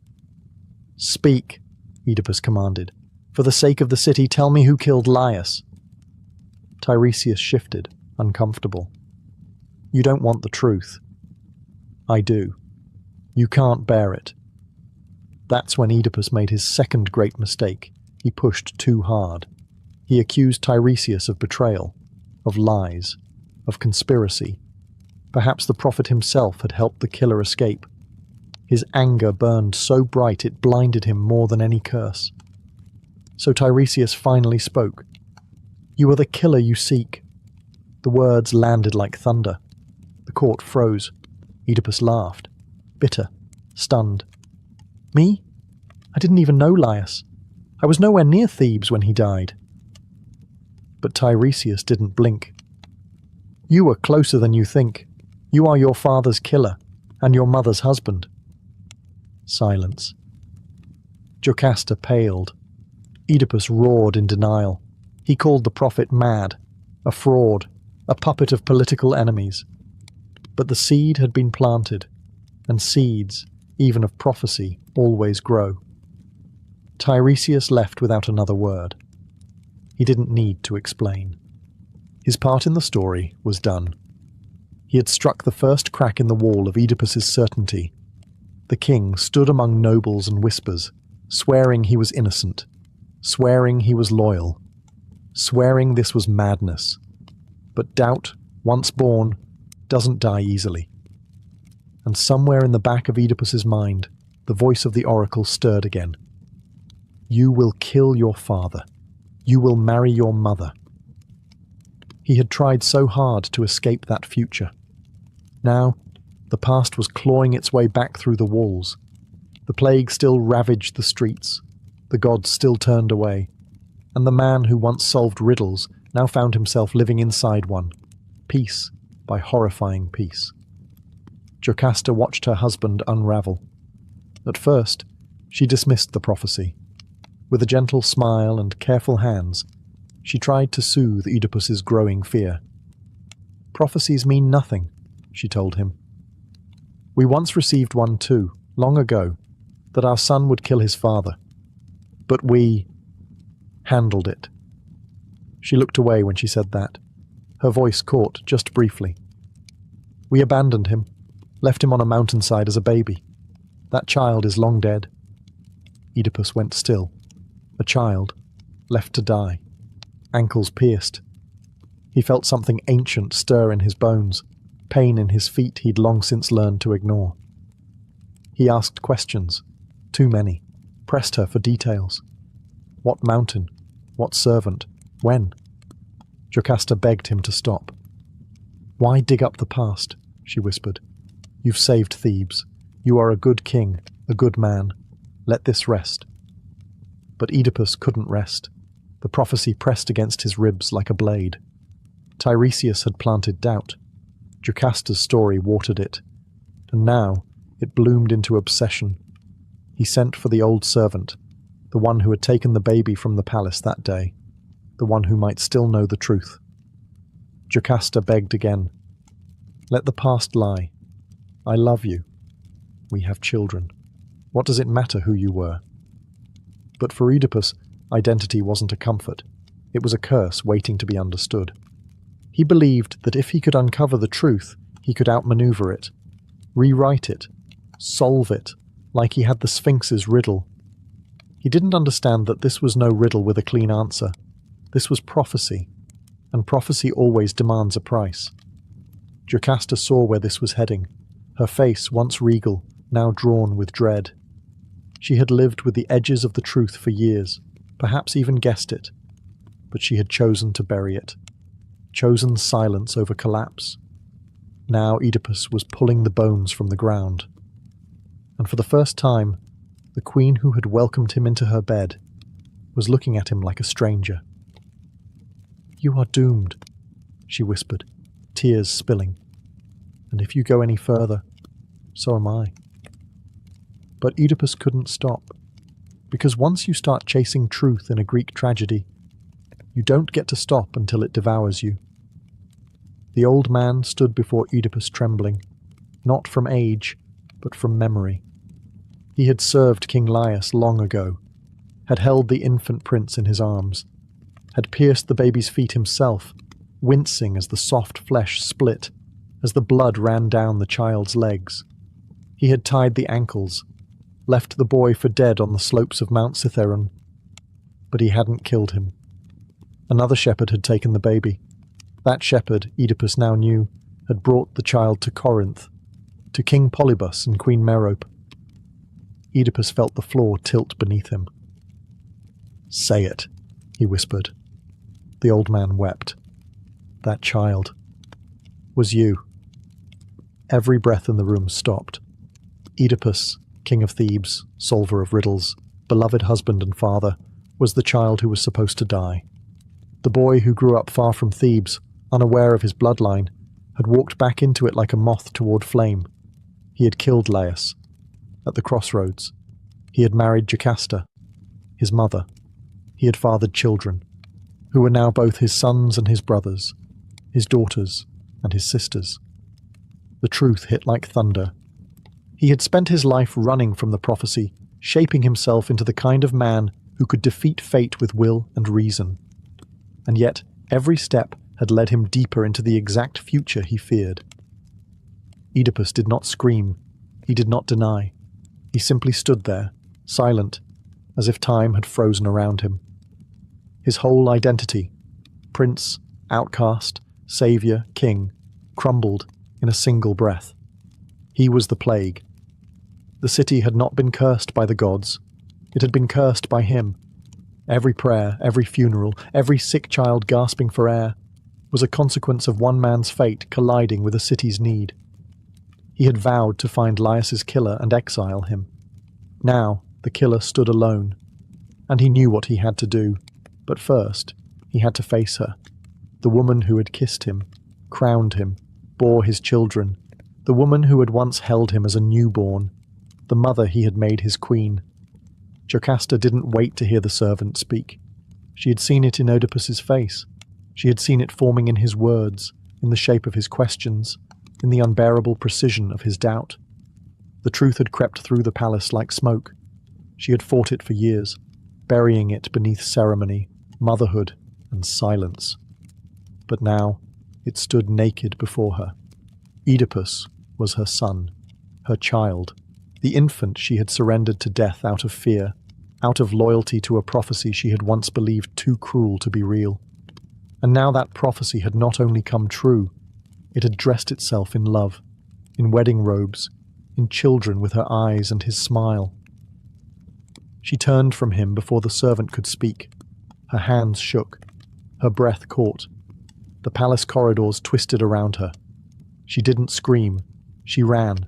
"Speak," Oedipus commanded. "For the sake of the city, tell me who killed Laius." Tiresias shifted, uncomfortable. "You don't want the truth." "I do. You can't bear it." That's when Oedipus made his second great mistake. He pushed too hard. He accused Tiresias of betrayal, of lies, of conspiracy. Perhaps the prophet himself had helped the killer escape. His anger burned so bright it blinded him more than any curse. So Tiresias finally spoke. "You are the killer you seek." The words landed like thunder. The court froze. Oedipus laughed, bitter, stunned. "Me? I didn't even know Laius. I was nowhere near Thebes when he died." But Tiresias didn't blink. "You are closer than you think. You are your father's killer, and your mother's husband." Silence. Jocasta paled. Oedipus roared in denial. He called the prophet mad, a fraud, a puppet of political enemies. But the seed had been planted, and seeds, even of prophecy, always grow. Tiresias left without another word. He didn't need to explain. His part in the story was done. He had struck the first crack in the wall of Oedipus's certainty. The king stood among nobles and whispers, swearing he was innocent, swearing he was loyal, swearing this was madness. But doubt, once born, doesn't die easily. And somewhere in the back of Oedipus's mind, the voice of the oracle stirred again. "You will kill your father. You will marry your mother." He had tried so hard to escape that future. Now, the past was clawing its way back through the walls. The plague still ravaged the streets. The gods still turned away. And the man who once solved riddles now found himself living inside one, piece by horrifying piece. Jocasta watched her husband unravel. At first, she dismissed the prophecy. With a gentle smile and careful hands, she tried to soothe Oedipus's growing fear. "Prophecies mean nothing," she told him. "We once received one too, long ago, that our son would kill his father. But we handled it." She looked away when she said that. Her voice caught just briefly. "We abandoned him, left him on a mountainside as a baby. That child is long dead." Oedipus went still. A child? left to die, ankles pierced. He felt something ancient stir in his bones, pain in his feet he'd long since learned to ignore. He asked questions, too many, pressed her for details. What mountain? What servant? When? Jocasta begged him to stop. "Why dig up the past?" she whispered. "You've saved Thebes. You are a good king, a good man. Let this rest." But Oedipus couldn't rest. The prophecy pressed against his ribs like a blade. Tiresias had planted doubt. Jocasta's story watered it. And now it bloomed into obsession. He sent for the old servant, the one who had taken the baby from the palace that day, the one who might still know the truth. Jocasta begged again. "Let the past lie. I love you. We have children. What does it matter who you were?" But for Oedipus, identity wasn't a comfort. It was a curse waiting to be understood. He believed that if he could uncover the truth, he could outmaneuver it, rewrite it, solve it, like he had the Sphinx's riddle. He didn't understand that this was no riddle with a clean answer. This was prophecy, and prophecy always demands a price. Jocasta saw where this was heading, her face once regal, now drawn with dread. She had lived with the edges of the truth for years, perhaps even guessed it, but she had chosen to bury it, chosen silence over collapse. Now Oedipus was pulling the bones from the ground. And for the first time, the queen who had welcomed him into her bed was looking at him like a stranger. "You are doomed," she whispered, tears spilling. "And if you go any further, so am I." But Oedipus couldn't stop, because once you start chasing truth in a Greek tragedy, you don't get to stop until it devours you. The old man stood before Oedipus trembling, not from age, but from memory. He had served King Laius long ago, had held the infant prince in his arms, had pierced the baby's feet himself, wincing as the soft flesh split, as the blood ran down the child's legs. He had tied the ankles, left the boy for dead on the slopes of Mount Cithaeron, but he hadn't killed him. Another shepherd had taken the baby. That shepherd, Oedipus now knew, had brought the child to Corinth, to King Polybus and Queen Merope. Oedipus felt the floor tilt beneath him. "Say it," he whispered. The old man wept. "That child was you." Every breath in the room stopped. Oedipus, king of Thebes, solver of riddles, beloved husband and father, was the child who was supposed to die. The boy who grew up far from Thebes, unaware of his bloodline, had walked back into it like a moth toward flame. He had killed Laius. At the crossroads, he had married Jocasta, his mother. He had fathered children, who were now both his sons and his brothers, his daughters and his sisters. The truth hit like thunder. He had spent his life running from the prophecy, shaping himself into the kind of man who could defeat fate with will and reason. And yet, every step had led him deeper into the exact future he feared. Oedipus did not scream. He did not deny. He simply stood there, silent, as if time had frozen around him. His whole identity, prince, outcast, savior, king, crumbled in a single breath. He was the plague. The city had not been cursed by the gods. It had been cursed by him. Every prayer, every funeral, every sick child gasping for air was a consequence of one man's fate colliding with a city's need. He had vowed to find Laius's killer and exile him. Now the killer stood alone, and he knew what he had to do. But first, he had to face her, the woman who had kissed him, crowned him, bore his children, the woman who had once held him as a newborn, the mother he had made his queen. Jocasta didn't wait to hear the servant speak. She had seen it in Oedipus's face. She had seen it forming in his words, in the shape of his questions, in the unbearable precision of his doubt. The truth had crept through the palace like smoke. She had fought it for years, burying it beneath ceremony, motherhood, and silence. But now it stood naked before her. Oedipus was her son, her child, the infant she had surrendered to death out of fear, out of loyalty to a prophecy she had once believed too cruel to be real. And now that prophecy had not only come true, it had dressed itself in love, in wedding robes, in children with her eyes and his smile. She turned from him before the servant could speak. Her hands shook, her breath caught. The palace corridors twisted around her. She didn't scream, she ran,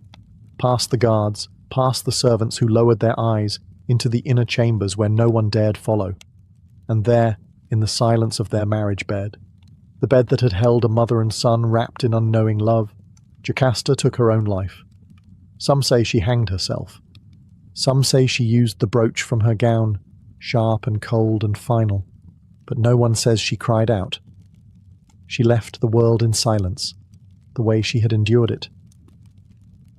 past the guards, past the servants who lowered their eyes, into the inner chambers where no one dared follow. And there, in the silence of their marriage bed, the bed that had held a mother and son wrapped in unknowing love, Jocasta took her own life. Some say she hanged herself. Some say she used the brooch from her gown, sharp and cold and final, but no one says she cried out. She left the world in silence, the way she had endured it.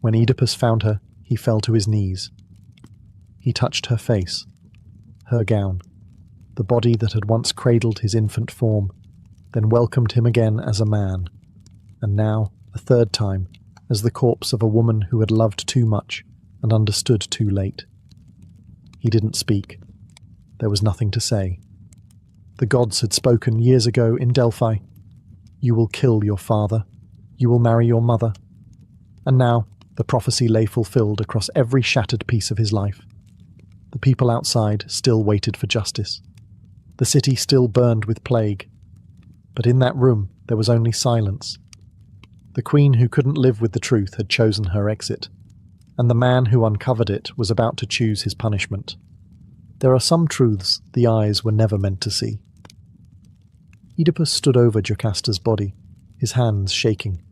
When Oedipus found her, he fell to his knees. He touched her face, her gown, the body that had once cradled his infant form, then welcomed him again as a man, and now, a third time, as the corpse of a woman who had loved too much and understood too late. He didn't speak. There was nothing to say. The gods had spoken years ago in Delphi. You will kill your father. You will marry your mother. And now, the prophecy lay fulfilled across every shattered piece of his life. The people outside still waited for justice. The city still burned with plague. But in that room, there was only silence. The queen who couldn't live with the truth had chosen her exit, and the man who uncovered it was about to choose his punishment. There are some truths the eyes were never meant to see. Oedipus stood over Jocasta's body, his hands shaking.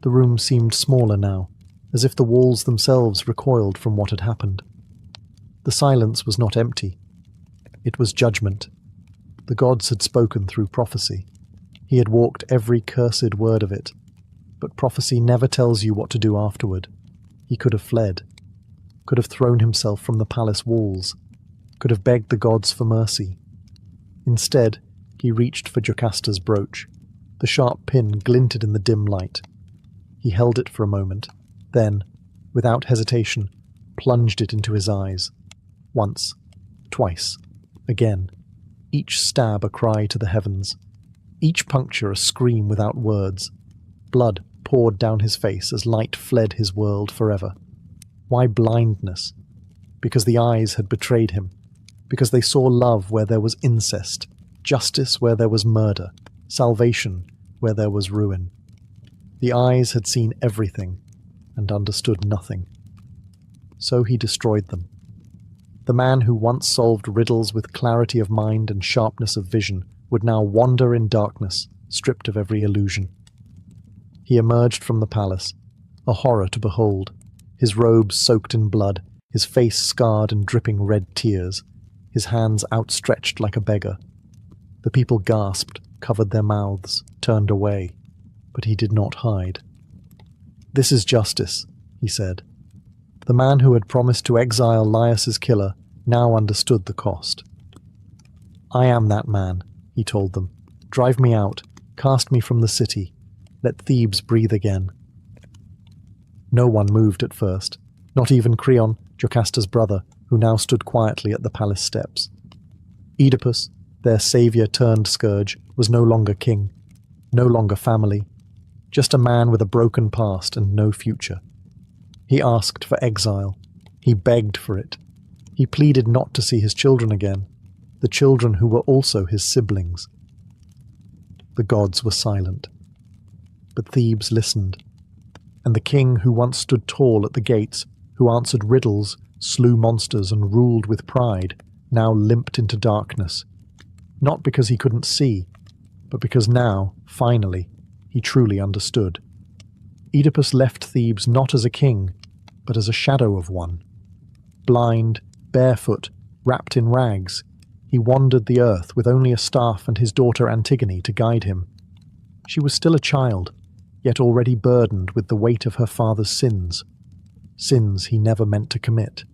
The room seemed smaller now, as if the walls themselves recoiled from what had happened. The silence was not empty. It was judgment. The gods had spoken through prophecy. He had walked every cursed word of it. But prophecy never tells you what to do afterward. He could have fled, could have thrown himself from the palace walls, could have begged the gods for mercy. Instead, he reached for Jocasta's brooch. The sharp pin glinted in the dim light. He held it for a moment, then, without hesitation, plunged it into his eyes. Once, twice, again, each stab a cry to the heavens, each puncture a scream without words. Blood poured down his face as light fled his world forever. Why blindness? Because the eyes had betrayed him, because they saw love where there was incest, justice where there was murder, salvation where there was ruin. The eyes had seen everything and understood nothing. So he destroyed them. The man who once solved riddles with clarity of mind and sharpness of vision would now wander in darkness, stripped of every illusion. He emerged from the palace, a horror to behold, his robes soaked in blood, his face scarred and dripping red tears, his hands outstretched like a beggar. The people gasped, covered their mouths, turned away, but he did not hide. "This is justice," he said. The man who had promised to exile Laius's killer now understood the cost. "I am that man," he told them. "Drive me out, cast me from the city. Let Thebes breathe again." No one moved at first, not even Creon, Jocasta's brother, who now stood quietly at the palace steps. Oedipus, their saviour-turned-scourge, was no longer king, no longer family, just a man with a broken past and no future. He asked for exile. He begged for it. He pleaded not to see his children again, the children who were also his siblings. The gods were silent. But Thebes listened, and the king who once stood tall at the gates, who answered riddles, slew monsters and ruled with pride, now limped into darkness, not because he couldn't see, but because now, finally, he truly understood. Oedipus left Thebes not as a king, but as a shadow of one. Blind, barefoot, wrapped in rags, he wandered the earth with only a staff and his daughter Antigone to guide him. She was still a child, yet already burdened with the weight of her father's sins he never meant to commit.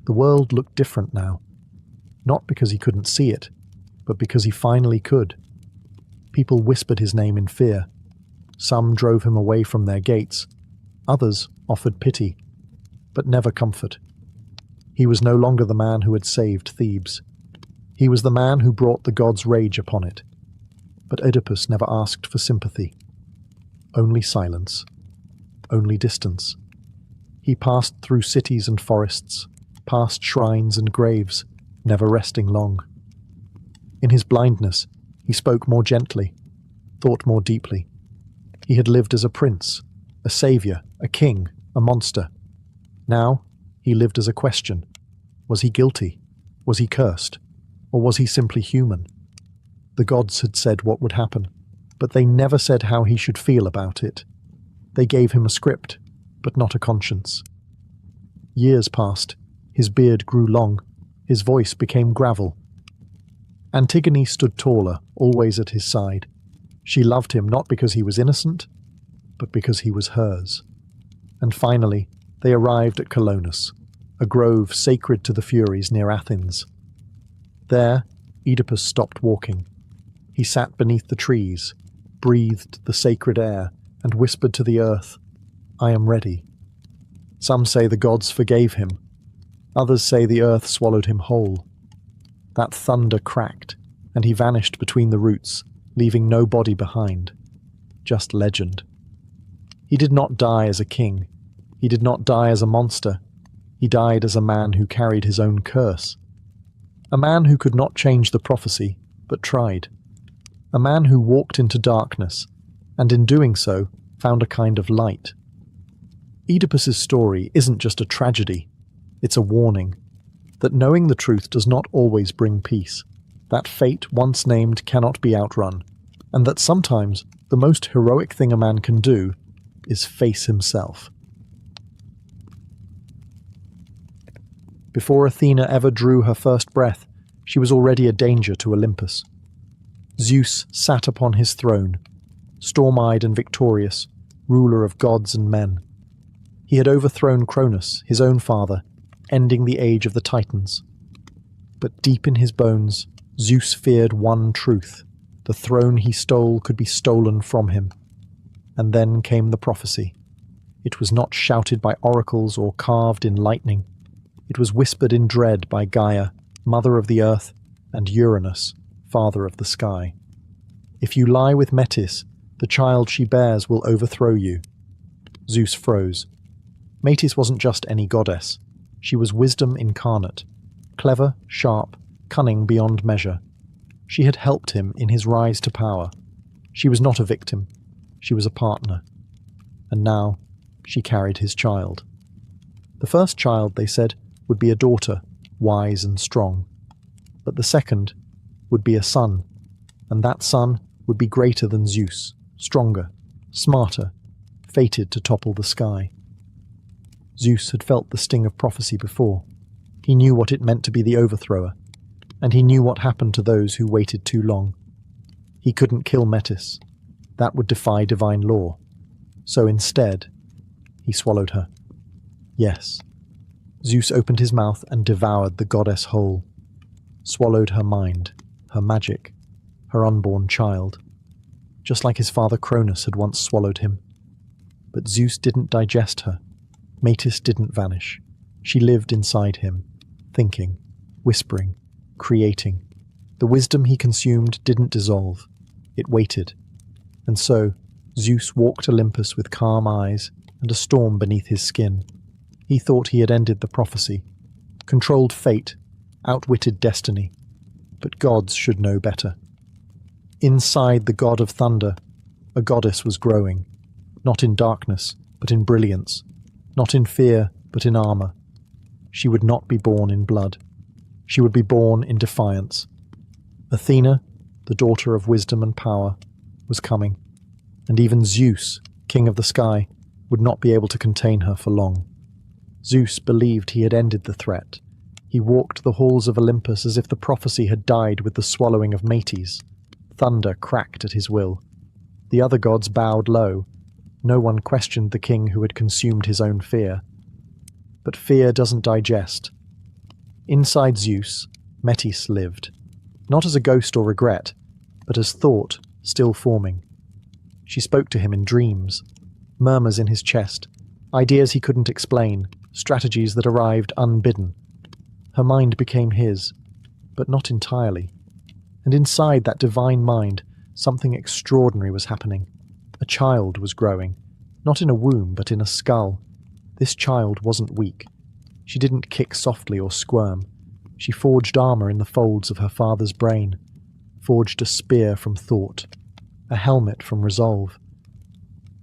The world looked different now, not because he couldn't see it, but because he finally could. People whispered his name in fear. Some drove him away from their gates. Others offered pity, but never comfort. He was no longer the man who had saved Thebes. He was the man who brought the gods' rage upon it. But Oedipus never asked for sympathy. Only silence. Only distance. He passed through cities and forests, past shrines and graves, never resting long. In his blindness, he spoke more gently, thought more deeply. He had lived as a prince, a savior, a king, a monster. Now, he lived as a question. Was he guilty? Was he cursed? Or was he simply human? The gods had said what would happen, but they never said how he should feel about it. They gave him a script, but not a conscience. Years passed. His beard grew long. His voice became gravel. Antigone stood taller, always at his side. She loved him not because he was innocent, but because he was hers. And finally, they arrived at Colonus, a grove sacred to the Furies near Athens. There, Oedipus stopped walking. He sat beneath the trees, breathed the sacred air, and whispered to the earth, "I am ready." Some say the gods forgave him. Others say the earth swallowed him whole. That thunder cracked, and he vanished between the roots, leaving no body behind. Just legend. He did not die as a king. He did not die as a monster. He died as a man who carried his own curse. A man who could not change the prophecy, but tried. A man who walked into darkness, and in doing so, found a kind of light. Oedipus's story isn't just a tragedy, it's a warning. That knowing the truth does not always bring peace, that fate once named cannot be outrun, and that sometimes the most heroic thing a man can do is face himself. Before Athena ever drew her first breath, she was already a danger to Olympus. Zeus sat upon his throne, storm-eyed and victorious, ruler of gods and men. He had overthrown Cronus, his own father, ending the age of the Titans. But deep in his bones, Zeus feared one truth: the throne he stole could be stolen from him. And then came the prophecy. It was not shouted by oracles or carved in lightning. It was whispered in dread by Gaia, mother of the earth, and Uranus, father of the sky. If you lie with Metis, the child she bears will overthrow you. Zeus froze. Metis wasn't just any goddess. She was wisdom incarnate, clever, sharp, cunning beyond measure. She had helped him in his rise to power. She was not a victim. She was a partner. And now, she carried his child. The first child, they said, would be a daughter, wise and strong. But the second would be a son, and that son would be greater than Zeus, stronger, smarter, fated to topple the sky. Zeus had felt the sting of prophecy before. He knew what it meant to be the overthrower, and he knew what happened to those who waited too long. He couldn't kill Metis. That would defy divine law. So instead, he swallowed her. Yes, Zeus opened his mouth and devoured the goddess whole. Swallowed her mind, her magic, her unborn child, just like his father Cronus had once swallowed him. But Zeus didn't digest her. Metis didn't vanish. She lived inside him, thinking, whispering, creating. The wisdom he consumed didn't dissolve. It waited. And so, Zeus walked Olympus with calm eyes and a storm beneath his skin. He thought he had ended the prophecy, controlled fate, outwitted destiny. But gods should know better. Inside the god of thunder, a goddess was growing, not in darkness, but in brilliance, not in fear, but in armor. She would not be born in blood. She would be born in defiance. Athena, the daughter of wisdom and power, was coming, and even Zeus, king of the sky, would not be able to contain her for long. Zeus believed he had ended the threat. He walked the halls of Olympus as if the prophecy had died with the swallowing of Metis. Thunder cracked at his will. The other gods bowed low. No one questioned the king who had consumed his own fear. But fear doesn't digest. Inside Zeus, Metis lived, not as a ghost or regret, but as thought still forming. She spoke to him in dreams, murmurs in his chest, ideas he couldn't explain, strategies that arrived unbidden. Her mind became his, but not entirely. And inside that divine mind, something extraordinary was happening. A child was growing, not in a womb, but in a skull. This child wasn't weak. She didn't kick softly or squirm. She forged armor in the folds of her father's brain, forged a spear from thought, a helmet from resolve.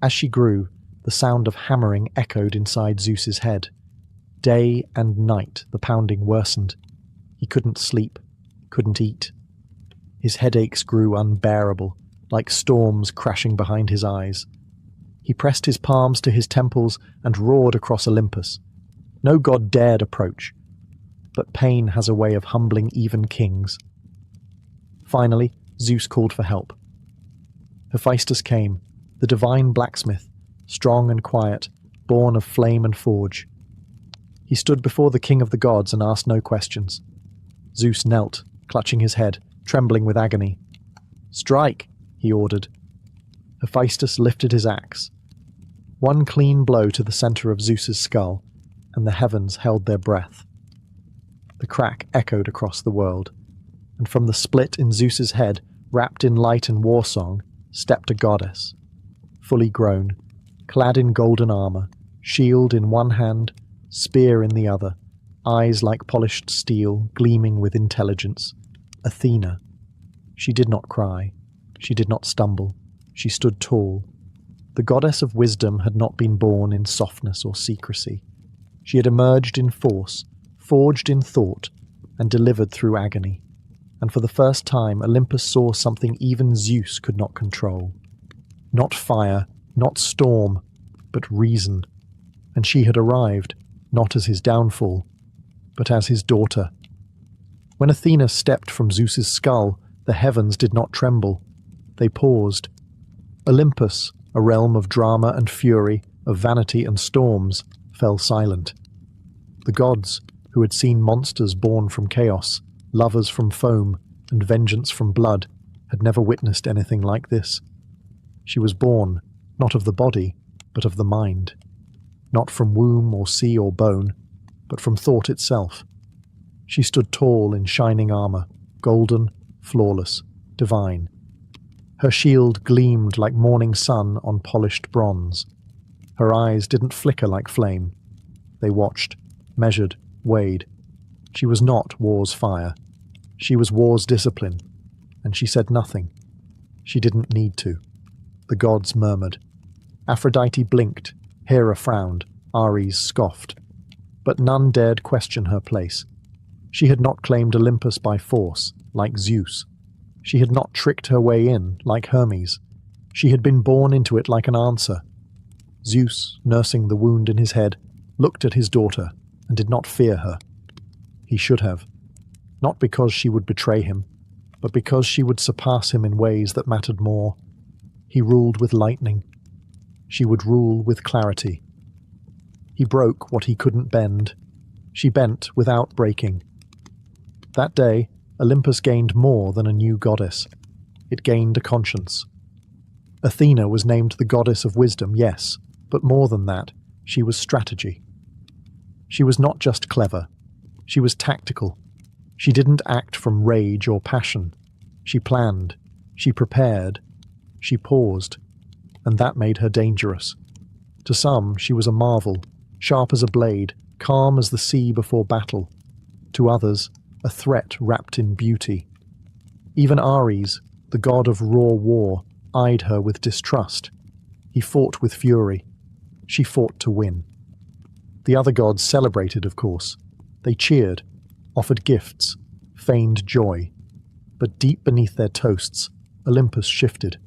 As she grew, the sound of hammering echoed inside Zeus's head. Day and night the pounding worsened. He couldn't sleep, couldn't eat. His headaches grew unbearable, like storms crashing behind his eyes. He pressed his palms to his temples and roared across Olympus. No god dared approach, but pain has a way of humbling even kings. Finally, Zeus called for help. Hephaestus came, the divine blacksmith, strong and quiet, born of flame and forge. He stood before the king of the gods and asked no questions. Zeus knelt, clutching his head, trembling with agony. "Strike," he ordered. Hephaestus lifted his axe. One clean blow to the center of Zeus's skull, and the heavens held their breath. The crack echoed across the world, and from the split in Zeus's head, wrapped in light and war song, stepped a goddess, fully grown, clad in golden armor, shield in one hand, spear in the other, eyes like polished steel, gleaming with intelligence. Athena. She did not cry. She did not stumble. She stood tall. The goddess of wisdom had not been born in softness or secrecy. She had emerged in force, forged in thought, and delivered through agony. And for the first time, Olympus saw something even Zeus could not control. Not fire, not storm, but reason. And she had arrived, not as his downfall, but as his daughter. When Athena stepped from Zeus's skull, the heavens did not tremble. They paused. Olympus, a realm of drama and fury, of vanity and storms, fell silent. The gods, who had seen monsters born from chaos, lovers from foam, and vengeance from blood, had never witnessed anything like this. She was born, not of the body, but of the mind. Not from womb or sea or bone, but from thought itself. She stood tall in shining armor, golden, flawless, divine. Her shield gleamed like morning sun on polished bronze. Her eyes didn't flicker like flame. They watched, measured, weighed. She was not war's fire. She was war's discipline, and she said nothing. She didn't need to. The gods murmured. Aphrodite blinked, Hera frowned, Ares scoffed. But none dared question her place. She had not claimed Olympus by force, like Zeus. She had not tricked her way in, like Hermes. She had been born into it like an answer. Zeus, nursing the wound in his head, looked at his daughter and did not fear her. He should have. Not because she would betray him, but because she would surpass him in ways that mattered more. He ruled with lightning. She would rule with clarity. He broke what he couldn't bend. She bent without breaking. That day, Olympus gained more than a new goddess. It gained a conscience. Athena was named the goddess of wisdom, yes, but more than that, she was strategy. She was not just clever. She was tactical. She didn't act from rage or passion. She planned. She prepared. She paused. And that made her dangerous. To some, she was a marvel, sharp as a blade, calm as the sea before battle. To others, a threat wrapped in beauty. Even Ares, the god of raw war, eyed her with distrust. He fought with fury. She fought to win. The other gods celebrated, of course. They cheered, offered gifts, feigned joy. But deep beneath their toasts, Olympus shifted.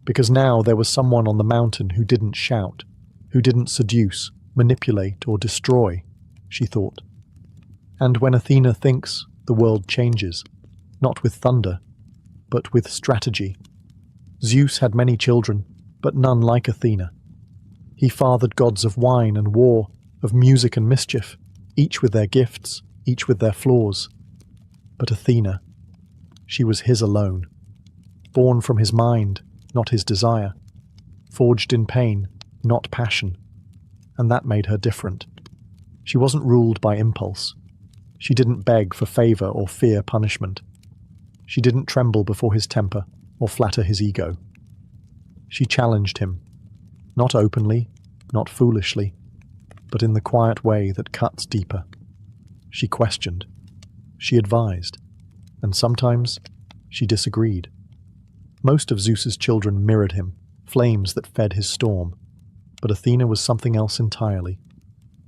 Because now there was someone on the mountain who didn't shout, who didn't seduce, manipulate, or destroy, she thought. And when Athena thinks, the world changes, not with thunder, but with strategy. Zeus had many children, but none like Athena. He fathered gods of wine and war, of music and mischief, each with their gifts, each with their flaws. But Athena, she was his alone, born from his mind, not his desire, forged in pain, not passion, and that made her different. She wasn't ruled by impulse. She didn't beg for favor or fear punishment. She didn't tremble before his temper or flatter his ego. She challenged him, not openly, not foolishly, but in the quiet way that cuts deeper. She questioned, she advised, and sometimes she disagreed. Most of Zeus's children mirrored him, flames that fed his storm, but Athena was something else entirely.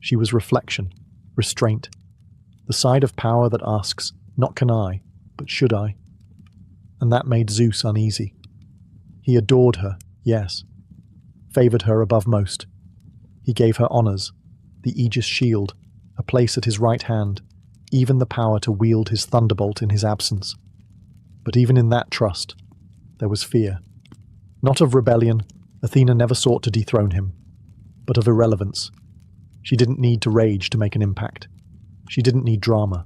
She was reflection, restraint, the side of power that asks, not can I, but should I? And that made Zeus uneasy. He adored her, yes, favored her above most. He gave her honors, the Aegis shield, a place at his right hand, even the power to wield his thunderbolt in his absence. But even in that trust, there was fear. Not of rebellion, Athena never sought to dethrone him, but of irrelevance. She didn't need to rage to make an impact. She didn't need drama.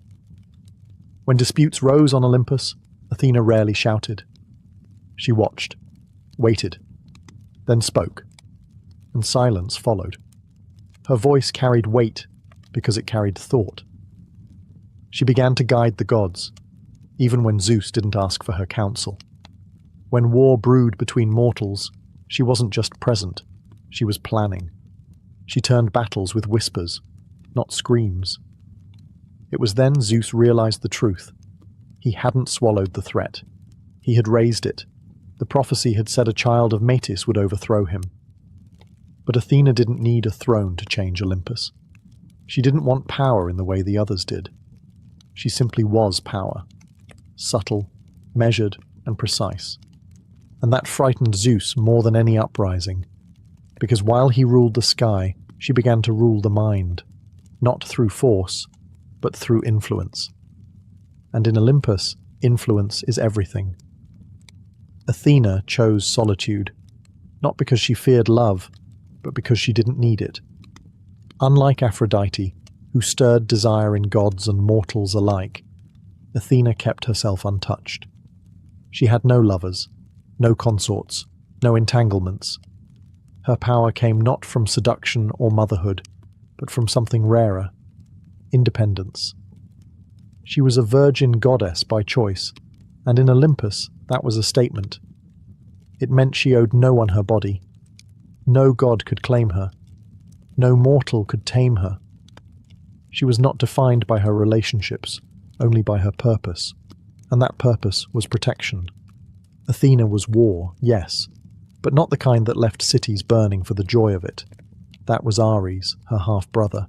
When disputes rose on Olympus, Athena rarely shouted. She watched, waited, then spoke, and silence followed. Her voice carried weight because it carried thought. She began to guide the gods, even when Zeus didn't ask for her counsel. When war brewed between mortals, she wasn't just present, she was planning. She turned battles with whispers, not screams. It was then Zeus realized the truth. He hadn't swallowed the threat. He had raised it. The prophecy had said a child of Metis would overthrow him. But Athena didn't need a throne to change Olympus. She didn't want power in the way the others did. She simply was power, subtle, measured, and precise. And that frightened Zeus more than any uprising, because while he ruled the sky, she began to rule the mind, not through force, but through influence. And in Olympus, influence is everything. Athena chose solitude, not because she feared love, but because she didn't need it. Unlike Aphrodite, who stirred desire in gods and mortals alike, Athena kept herself untouched. She had no lovers, no consorts, no entanglements. Her power came not from seduction or motherhood, but from something rarer, independence. She was a virgin goddess by choice, and in Olympus that was a statement. It meant she owed no one her body. No god could claim her. No mortal could tame her. She was not defined by her relationships, only by her purpose, and that purpose was protection. Athena was war, yes, but not the kind that left cities burning for the joy of it. That was Ares, her half-brother.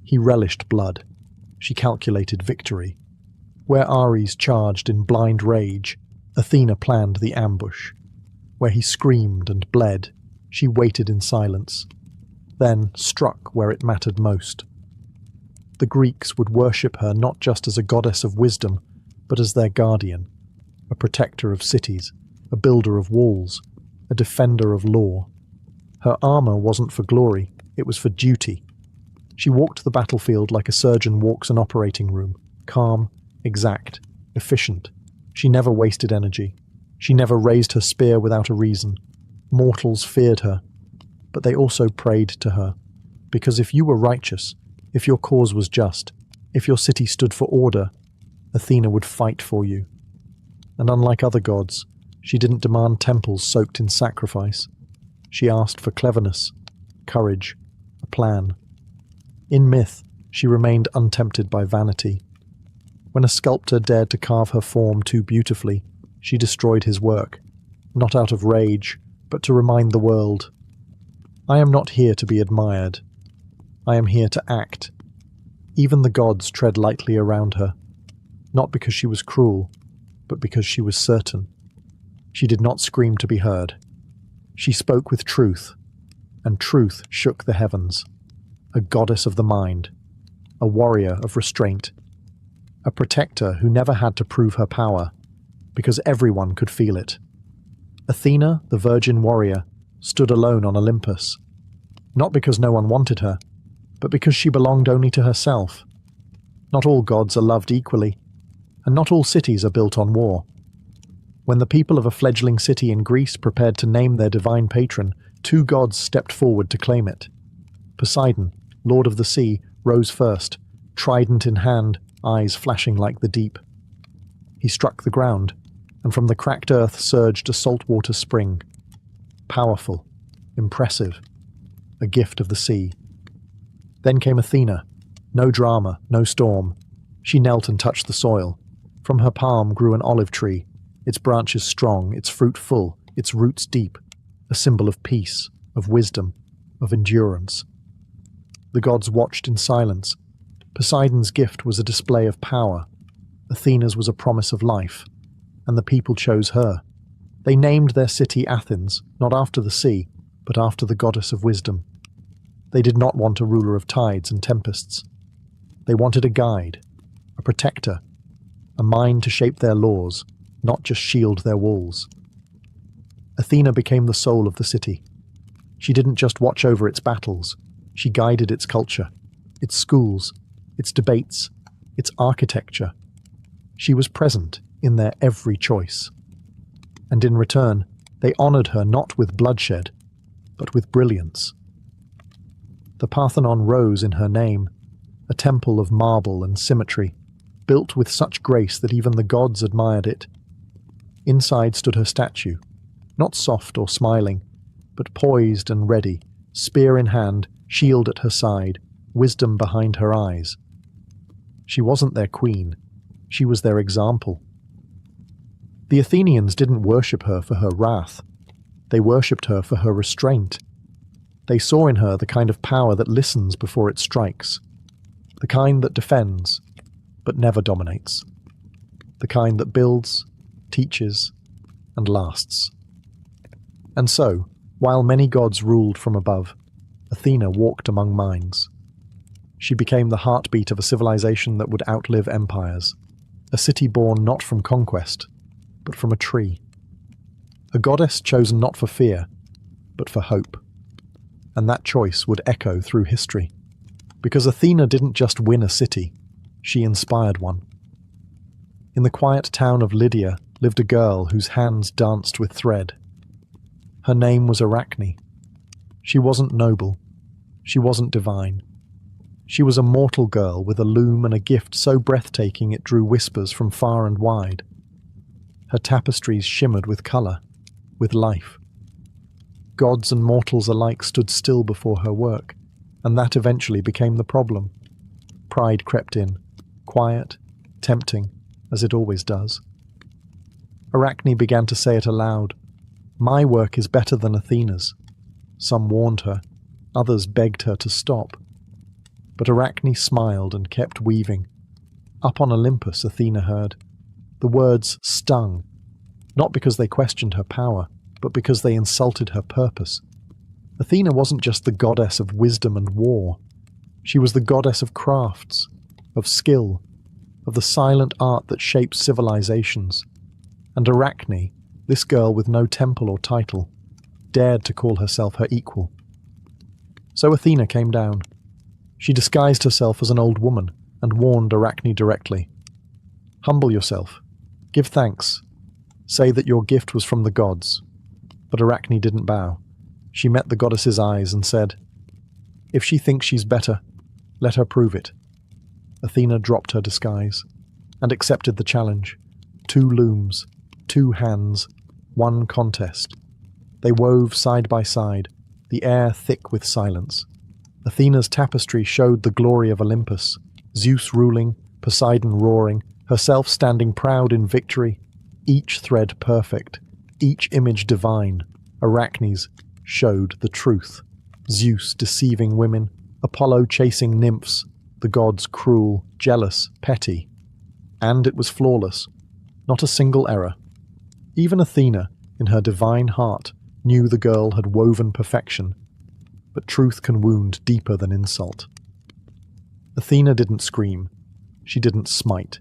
He relished blood. She calculated victory. Where Ares charged in blind rage, Athena planned the ambush. Where he screamed and bled, she waited in silence, then struck where it mattered most. The Greeks would worship her not just as a goddess of wisdom, but as their guardian, a protector of cities, a builder of walls, a defender of law. Her armor wasn't for glory, it was for duty. She walked the battlefield like a surgeon walks an operating room, calm, exact, efficient. She never wasted energy. She never raised her spear without a reason. Mortals feared her, but they also prayed to her, because if you were righteous, if your cause was just, if your city stood for order, Athena would fight for you. And unlike other gods, she didn't demand temples soaked in sacrifice. She asked for cleverness, courage, a plan. In myth, she remained untempted by vanity. When a sculptor dared to carve her form too beautifully, she destroyed his work, not out of rage, but to remind the world, I am not here to be admired. I am here to act. Even the gods tread lightly around her, not because she was cruel, but because she was certain. She did not scream to be heard. She spoke with truth, and truth shook the heavens. A goddess of the mind, a warrior of restraint, a protector who never had to prove her power, because everyone could feel it. Athena, the virgin warrior, stood alone on Olympus, not because no one wanted her, but because she belonged only to herself. Not all gods are loved equally, and not all cities are built on war. When the people of a fledgling city in Greece prepared to name their divine patron, two gods stepped forward to claim it. Poseidon, lord of the sea, rose first, trident in hand, eyes flashing like the deep. He struck the ground, and from the cracked earth surged a saltwater spring. Powerful, impressive, a gift of the sea. Then came Athena. No drama, no storm. She knelt and touched the soil. From her palm grew an olive tree, its branches strong, its fruit full, its roots deep, a symbol of peace, of wisdom, of endurance. The gods watched in silence. Poseidon's gift was a display of power. Athena's was a promise of life, and the people chose her. They named their city Athens, not after the sea, but after the goddess of wisdom. They did not want a ruler of tides and tempests. They wanted a guide, a protector, a mind to shape their laws, not just shield their walls. Athena became the soul of the city. She didn't just watch over its battles, she guided its culture, its schools, its debates, its architecture. She was present in their every choice. And in return, they honored her not with bloodshed, but with brilliance. The Parthenon rose in her name, a temple of marble and symmetry, built with such grace that even the gods admired it. Inside stood her statue, not soft or smiling, but poised and ready, spear in hand, shield at her side, wisdom behind her eyes. She wasn't their queen, she was their example. The Athenians didn't worship her for her wrath. They worshipped her for her restraint. They saw in her the kind of power that listens before it strikes, the kind that defends, but never dominates, the kind that builds, teaches, and lasts. And so, while many gods ruled from above, Athena walked among minds. She became the heartbeat of a civilization that would outlive empires, a city born not from conquest, but from a tree. A goddess chosen not for fear, but for hope. And that choice would echo through history. Because Athena didn't just win a city, she inspired one. In the quiet town of Lydia lived a girl whose hands danced with thread. Her name was Arachne. She wasn't noble. She wasn't divine. She was a mortal girl with a loom and a gift so breathtaking it drew whispers from far and wide. Her tapestries shimmered with colour, with life. Gods and mortals alike stood still before her work, and that eventually became the problem. Pride crept in, quiet, tempting, as it always does. Arachne began to say it aloud. My work is better than Athena's. Some warned her, others begged her to stop. But Arachne smiled and kept weaving. Up on Olympus, Athena heard. The words stung, not because they questioned her power, but because they insulted her purpose. Athena wasn't just the goddess of wisdom and war. She was the goddess of crafts, of skill, of the silent art that shapes civilizations. And Arachne, this girl with no temple or title, dared to call herself her equal. So Athena came down. She disguised herself as an old woman and warned Arachne directly. Humble yourself. Give thanks. Say that your gift was from the gods. But Arachne didn't bow. She met the goddess's eyes and said, If she thinks she's better, let her prove it. Athena dropped her disguise and accepted the challenge. 2 looms, 2 hands, 1 contest. They wove side by side, the air thick with silence. Athena's tapestry showed the glory of Olympus, Zeus ruling, Poseidon roaring, herself standing proud in victory, each thread perfect, each image divine. Arachne's showed the truth. Zeus deceiving women, Apollo chasing nymphs, the gods cruel, jealous, petty. And it was flawless, not a single error. Even Athena, in her divine heart, knew the girl had woven perfection, but truth can wound deeper than insult. Athena didn't scream. She didn't smite.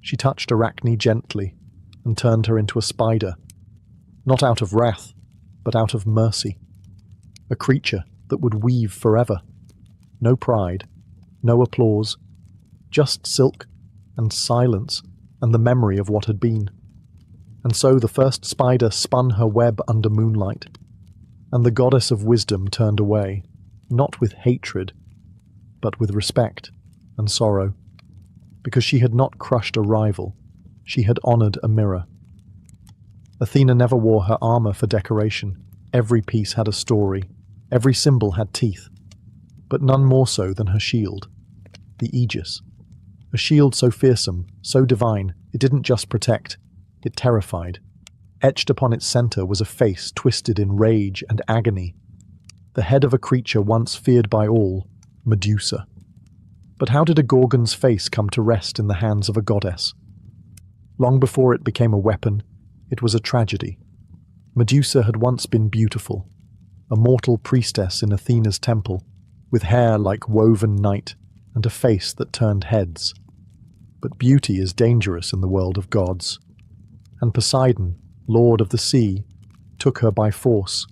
She touched Arachne gently and turned her into a spider, not out of wrath, but out of mercy. A creature that would weave forever. No pride, no applause, just silk and silence and the memory of what had been. And so the first spider spun her web under moonlight, and the goddess of wisdom turned away, not with hatred, but with respect and sorrow. because she had not crushed a rival, she had honored a mirror. Athena never wore her armor for decoration. Every piece had a story, every symbol had teeth, but none more so than her shield, the Aegis. A shield so fearsome, so divine, it didn't just protect, it terrified. Etched upon its center was a face twisted in rage and agony, the head of a creature once feared by all, Medusa. But how did a Gorgon's face come to rest in the hands of a goddess? Long before it became a weapon, it was a tragedy. Medusa had once been beautiful, a mortal priestess in Athena's temple, with hair like woven night and a face that turned heads. But beauty is dangerous in the world of gods, and Poseidon, lord of the sea, took her by force,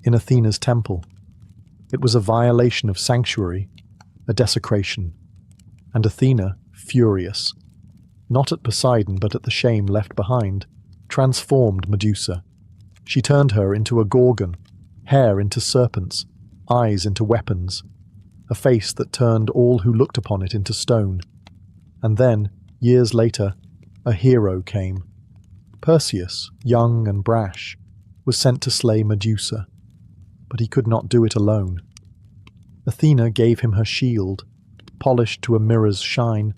in Athena's temple. It was a violation of sanctuary, a desecration, and Athena, furious, not at Poseidon but at the shame left behind, transformed Medusa. She turned her into a Gorgon, hair into serpents, eyes into weapons, a face that turned all who looked upon it into stone. And then, years later, a hero came. Perseus, young and brash, was sent to slay Medusa, but he could not do it alone. Athena gave him her shield, polished to a mirror's shine,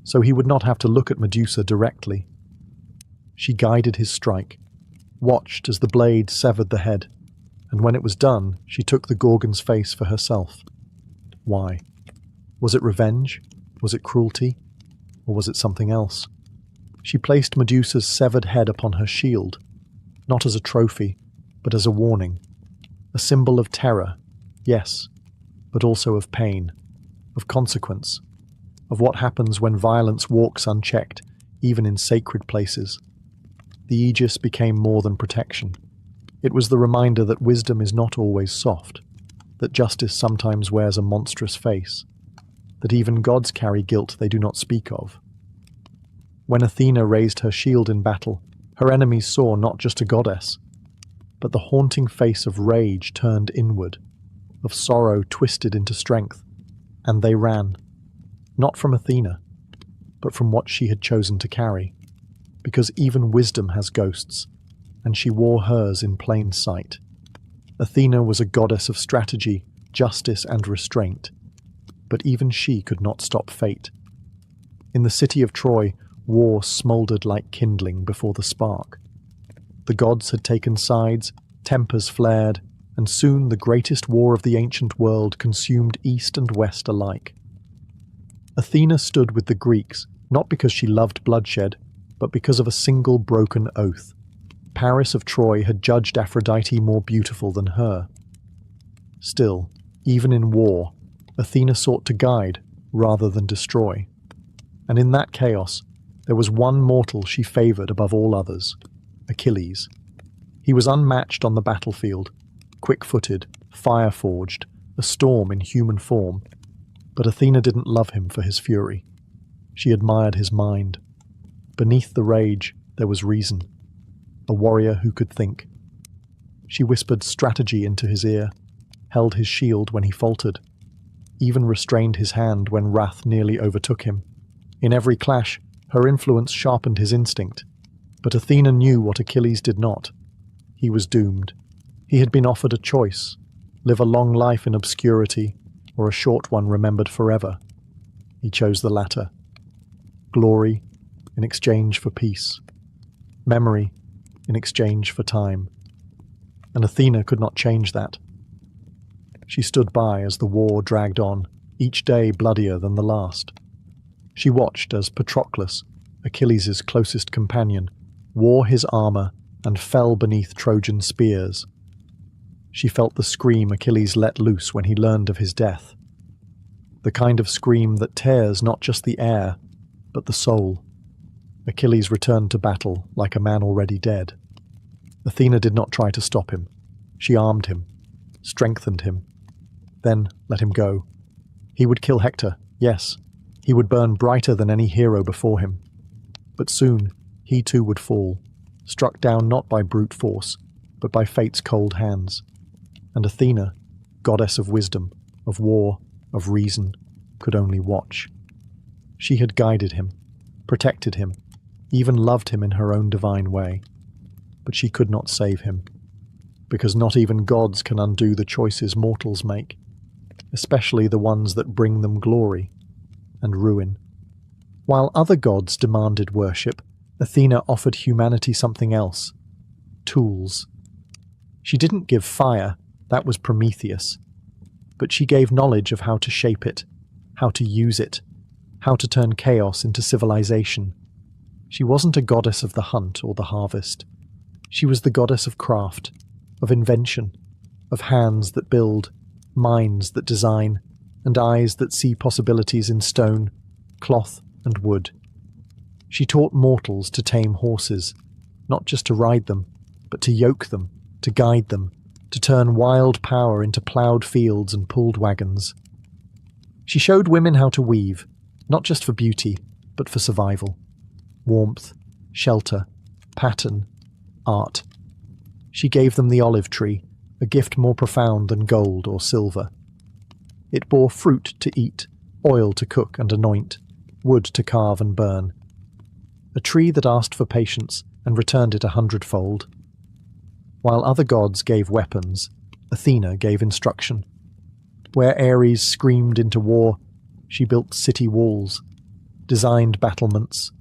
so he would not have to look at Medusa directly. She guided his strike, watched as the blade severed the head, and when it was done, she took the Gorgon's face for herself. Why? Was it revenge? Was it cruelty? Or was it something else? She placed Medusa's severed head upon her shield, not as a trophy, but as a warning, a symbol of terror, yes, but also of pain, of consequence, of what happens when violence walks unchecked, even in sacred places. The Aegis became more than protection. It was the reminder that wisdom is not always soft, that justice sometimes wears a monstrous face, that even gods carry guilt they do not speak of. When Athena raised her shield in battle, her enemies saw not just a goddess, but the haunting face of rage turned inward, of sorrow twisted into strength, and they ran, not from Athena, but from what she had chosen to carry, because even wisdom has ghosts, and she wore hers in plain sight. Athena was a goddess of strategy, justice, and restraint, but even she could not stop fate. In the city of Troy, war smouldered like kindling before the spark. The gods had taken sides, tempers flared, and soon the greatest war of the ancient world consumed east and west alike. Athena stood with the Greeks, not because she loved bloodshed, but because of a single broken oath. Paris of Troy had judged Aphrodite more beautiful than her. Still, even in war, Athena sought to guide rather than destroy. And in that chaos, there was one mortal she favored above all others, Achilles. He was unmatched on the battlefield, quick-footed, fire-forged, a storm in human form. But Athena didn't love him for his fury. She admired his mind. Beneath the rage, there was reason, a warrior who could think. She whispered strategy into his ear, held his shield when he faltered, even restrained his hand when wrath nearly overtook him. In every clash, her influence sharpened his instinct. But Athena knew what Achilles did not. He was doomed. He had been offered a choice, live a long life in obscurity, or a short one remembered forever. He chose the latter. Glory in exchange for peace. Memory in exchange for time. And Athena could not change that. She stood by as the war dragged on, each day bloodier than the last. She watched as Patroclus, Achilles' closest companion, wore his armor and fell beneath Trojan spears. She felt the scream Achilles let loose when he learned of his death. The kind of scream that tears not just the air, but the soul. Achilles returned to battle like a man already dead. Athena did not try to stop him. She armed him, strengthened him, then let him go. He would kill Hector, yes. He would burn brighter than any hero before him. But soon, he too would fall, struck down not by brute force, but by fate's cold hands. And Athena, goddess of wisdom, of war, of reason, could only watch. She had guided him, protected him, even loved him in her own divine way. But she could not save him, because not even gods can undo the choices mortals make, especially the ones that bring them glory and ruin. While other gods demanded worship, Athena offered humanity something else: tools. She didn't give fire, that was Prometheus, but she gave knowledge of how to shape it, how to use it, how to turn chaos into civilization. She wasn't a goddess of the hunt or the harvest. She was the goddess of craft, of invention, of hands that build, minds that design, and eyes that see possibilities in stone, cloth, and wood. She taught mortals to tame horses, not just to ride them, but to yoke them, to guide them, to turn wild power into ploughed fields and pulled wagons. She showed women how to weave, not just for beauty, but for survival. Warmth, shelter, pattern, art. She gave them the olive tree, a gift more profound than gold or silver. It bore fruit to eat, oil to cook and anoint, wood to carve and burn. A tree that asked for patience and returned it 100-fold. While other gods gave weapons, Athena gave instruction. Where Ares screamed into war, she built city walls, designed battlements,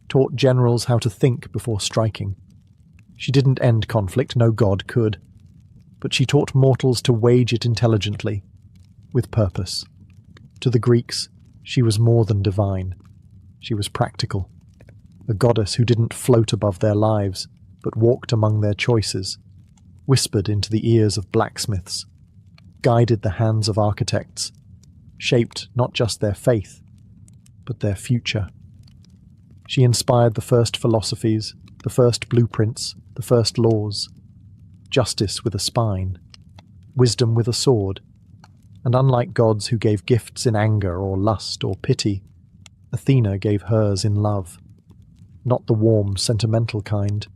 taught generals how to think before striking. She didn't end conflict, no god could, but she taught mortals to wage it intelligently, with purpose. To the Greeks, she was more than divine. She was practical, a goddess who didn't float above their lives, but walked among their choices, whispered into the ears of blacksmiths, guided the hands of architects, shaped not just their faith, but their future. She inspired the first philosophies, the first blueprints, the first laws, justice with a spine, wisdom with a sword, and unlike gods who gave gifts in anger or lust or pity, Athena gave hers in love, not the warm, sentimental kind,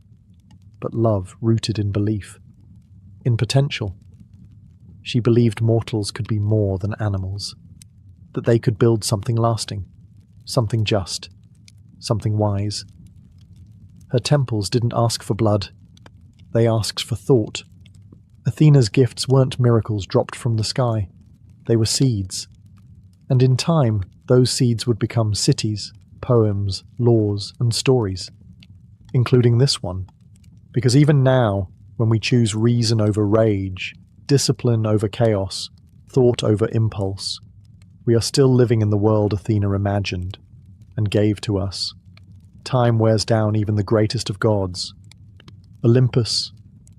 but love rooted in belief, in potential. She believed mortals could be more than animals, that they could build something lasting, something just, something wise. Her temples didn't ask for blood, they asked for thought. Athena's gifts weren't miracles dropped from the sky, they were seeds. And in time, those seeds would become cities, poems, laws, and stories, including this one. Because even now, when we choose reason over rage, discipline over chaos, thought over impulse, we are still living in the world Athena imagined and gave to us. Time wears down even the greatest of gods. Olympus,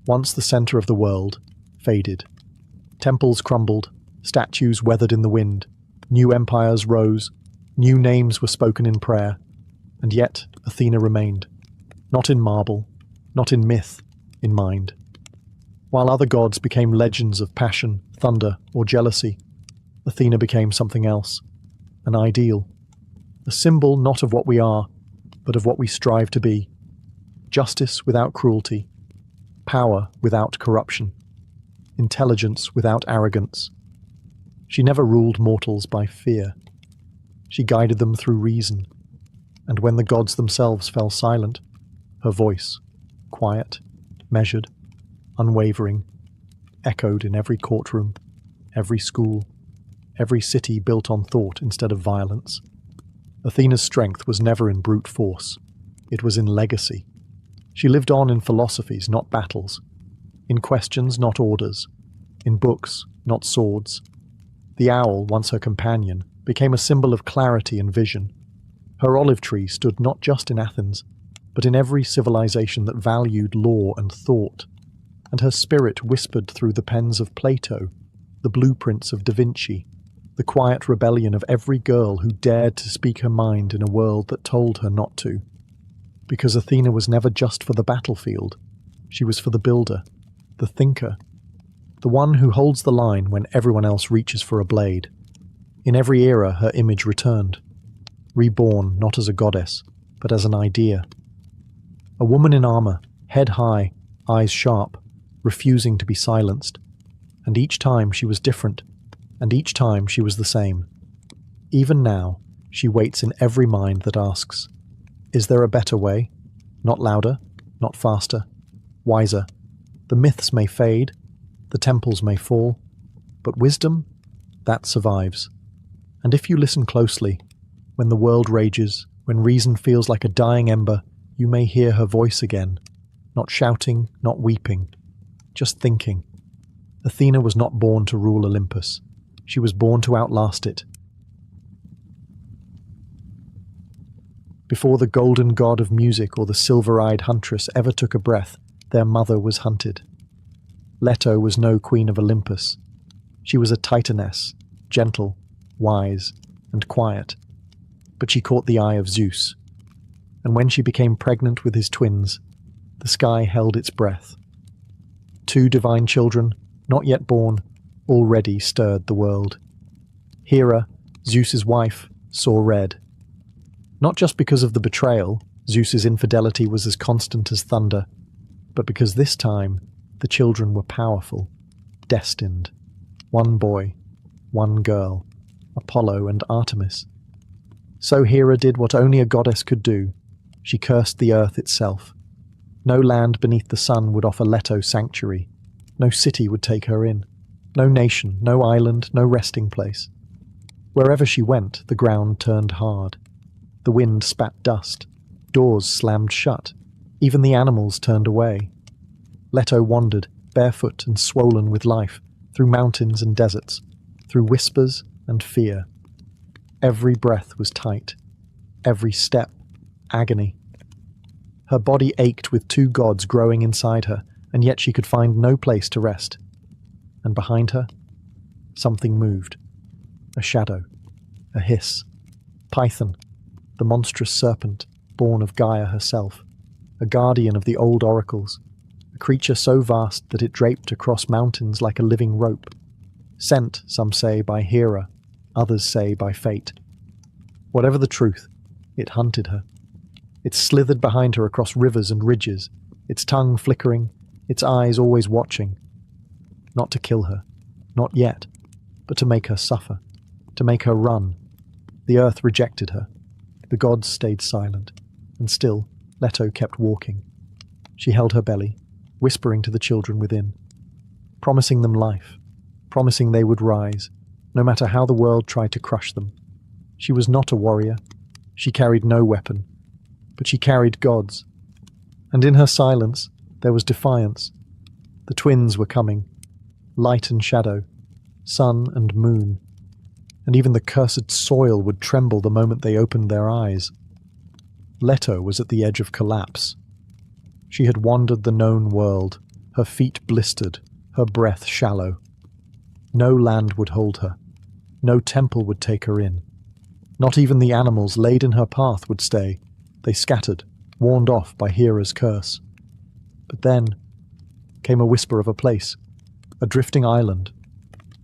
once the center of the world, faded. Temples crumbled, statues weathered in the wind, new empires rose, new names were spoken in prayer, and yet Athena remained, not in marble, not in myth, in mind. While other gods became legends of passion, thunder, or jealousy, Athena became something else, an ideal, a symbol not of what we are, but of what we strive to be. Justice without cruelty, power without corruption, intelligence without arrogance. She never ruled mortals by fear. She guided them through reason, and when the gods themselves fell silent, her voice, quiet, measured, unwavering, echoed in every courtroom, every school, every city built on thought instead of violence. Athena's strength was never in brute force. It was in legacy. She lived on in philosophies, not battles, in questions, not orders, in books, not swords. The owl, once her companion, became a symbol of clarity and vision. Her olive tree stood not just in Athens, but in every civilization that valued law and thought, and her spirit whispered through the pens of Plato, the blueprints of Da Vinci, the quiet rebellion of every girl who dared to speak her mind in a world that told her not to. Because Athena was never just for the battlefield, she was for the builder, the thinker, the one who holds the line when everyone else reaches for a blade. In every era her image returned, reborn not as a goddess, but as an idea. A woman in armor, head high, eyes sharp, refusing to be silenced. And each time she was different, and each time she was the same. Even now, She waits in every mind that asks, is there a better way? Not louder, not faster, wiser. The myths may fade, the temples may fall, but wisdom, that survives. And if you listen closely, when the world rages, when reason feels like a dying ember, you may hear her voice again, not shouting, not weeping, just thinking. Athena was not born to rule Olympus. She was born to outlast it. Before the golden god of music or the silver-eyed huntress ever took a breath, their mother was hunted. Leto was no queen of Olympus. She was a titaness, gentle, wise, and quiet. But she caught the eye of Zeus. And when she became pregnant with his twins, the sky held its breath. 2 divine children, not yet born, already stirred the world. Hera, Zeus's wife, saw red. Not just because of the betrayal, Zeus's infidelity was as constant as thunder, but because this time the children were powerful, destined. 1 boy, 1 girl, Apollo and Artemis. So Hera did what only a goddess could do. She cursed the earth itself. No land beneath the sun would offer Leto sanctuary. No city would take her in. No nation, no island, no resting place. Wherever she went, the ground turned hard. The wind spat dust. Doors slammed shut. Even the animals turned away. Leto wandered, barefoot and swollen with life, through mountains and deserts, through whispers and fear. Every breath was tight. Every step, agony. Her body ached with 2 gods growing inside her, and yet she could find no place to rest. And behind her, something moved. A shadow. A hiss. Python, the monstrous serpent, born of Gaia herself, a guardian of the old oracles, a creature so vast that it draped across mountains like a living rope, sent, some say, by Hera, others say by fate. Whatever the truth, it hunted her. It slithered behind her across rivers and ridges, its tongue flickering, its eyes always watching. Not to kill her, not yet, but to make her suffer, to make her run. The earth rejected her. The gods stayed silent, and still Leto kept walking. She held her belly, whispering to the children within, promising them life, promising they would rise, no matter how the world tried to crush them. She was not a warrior. She carried no weapon, but she carried gods. And in her silence, there was defiance. The twins were coming, light and shadow, sun and moon, and even the cursed soil would tremble the moment they opened their eyes. Leto was at the edge of collapse. She had wandered the known world, her feet blistered, her breath shallow. No land would hold her. No temple would take her in. Not even the animals laid in her path would stay. They scattered, warned off by Hera's curse. But then came a whisper of a place, a drifting island,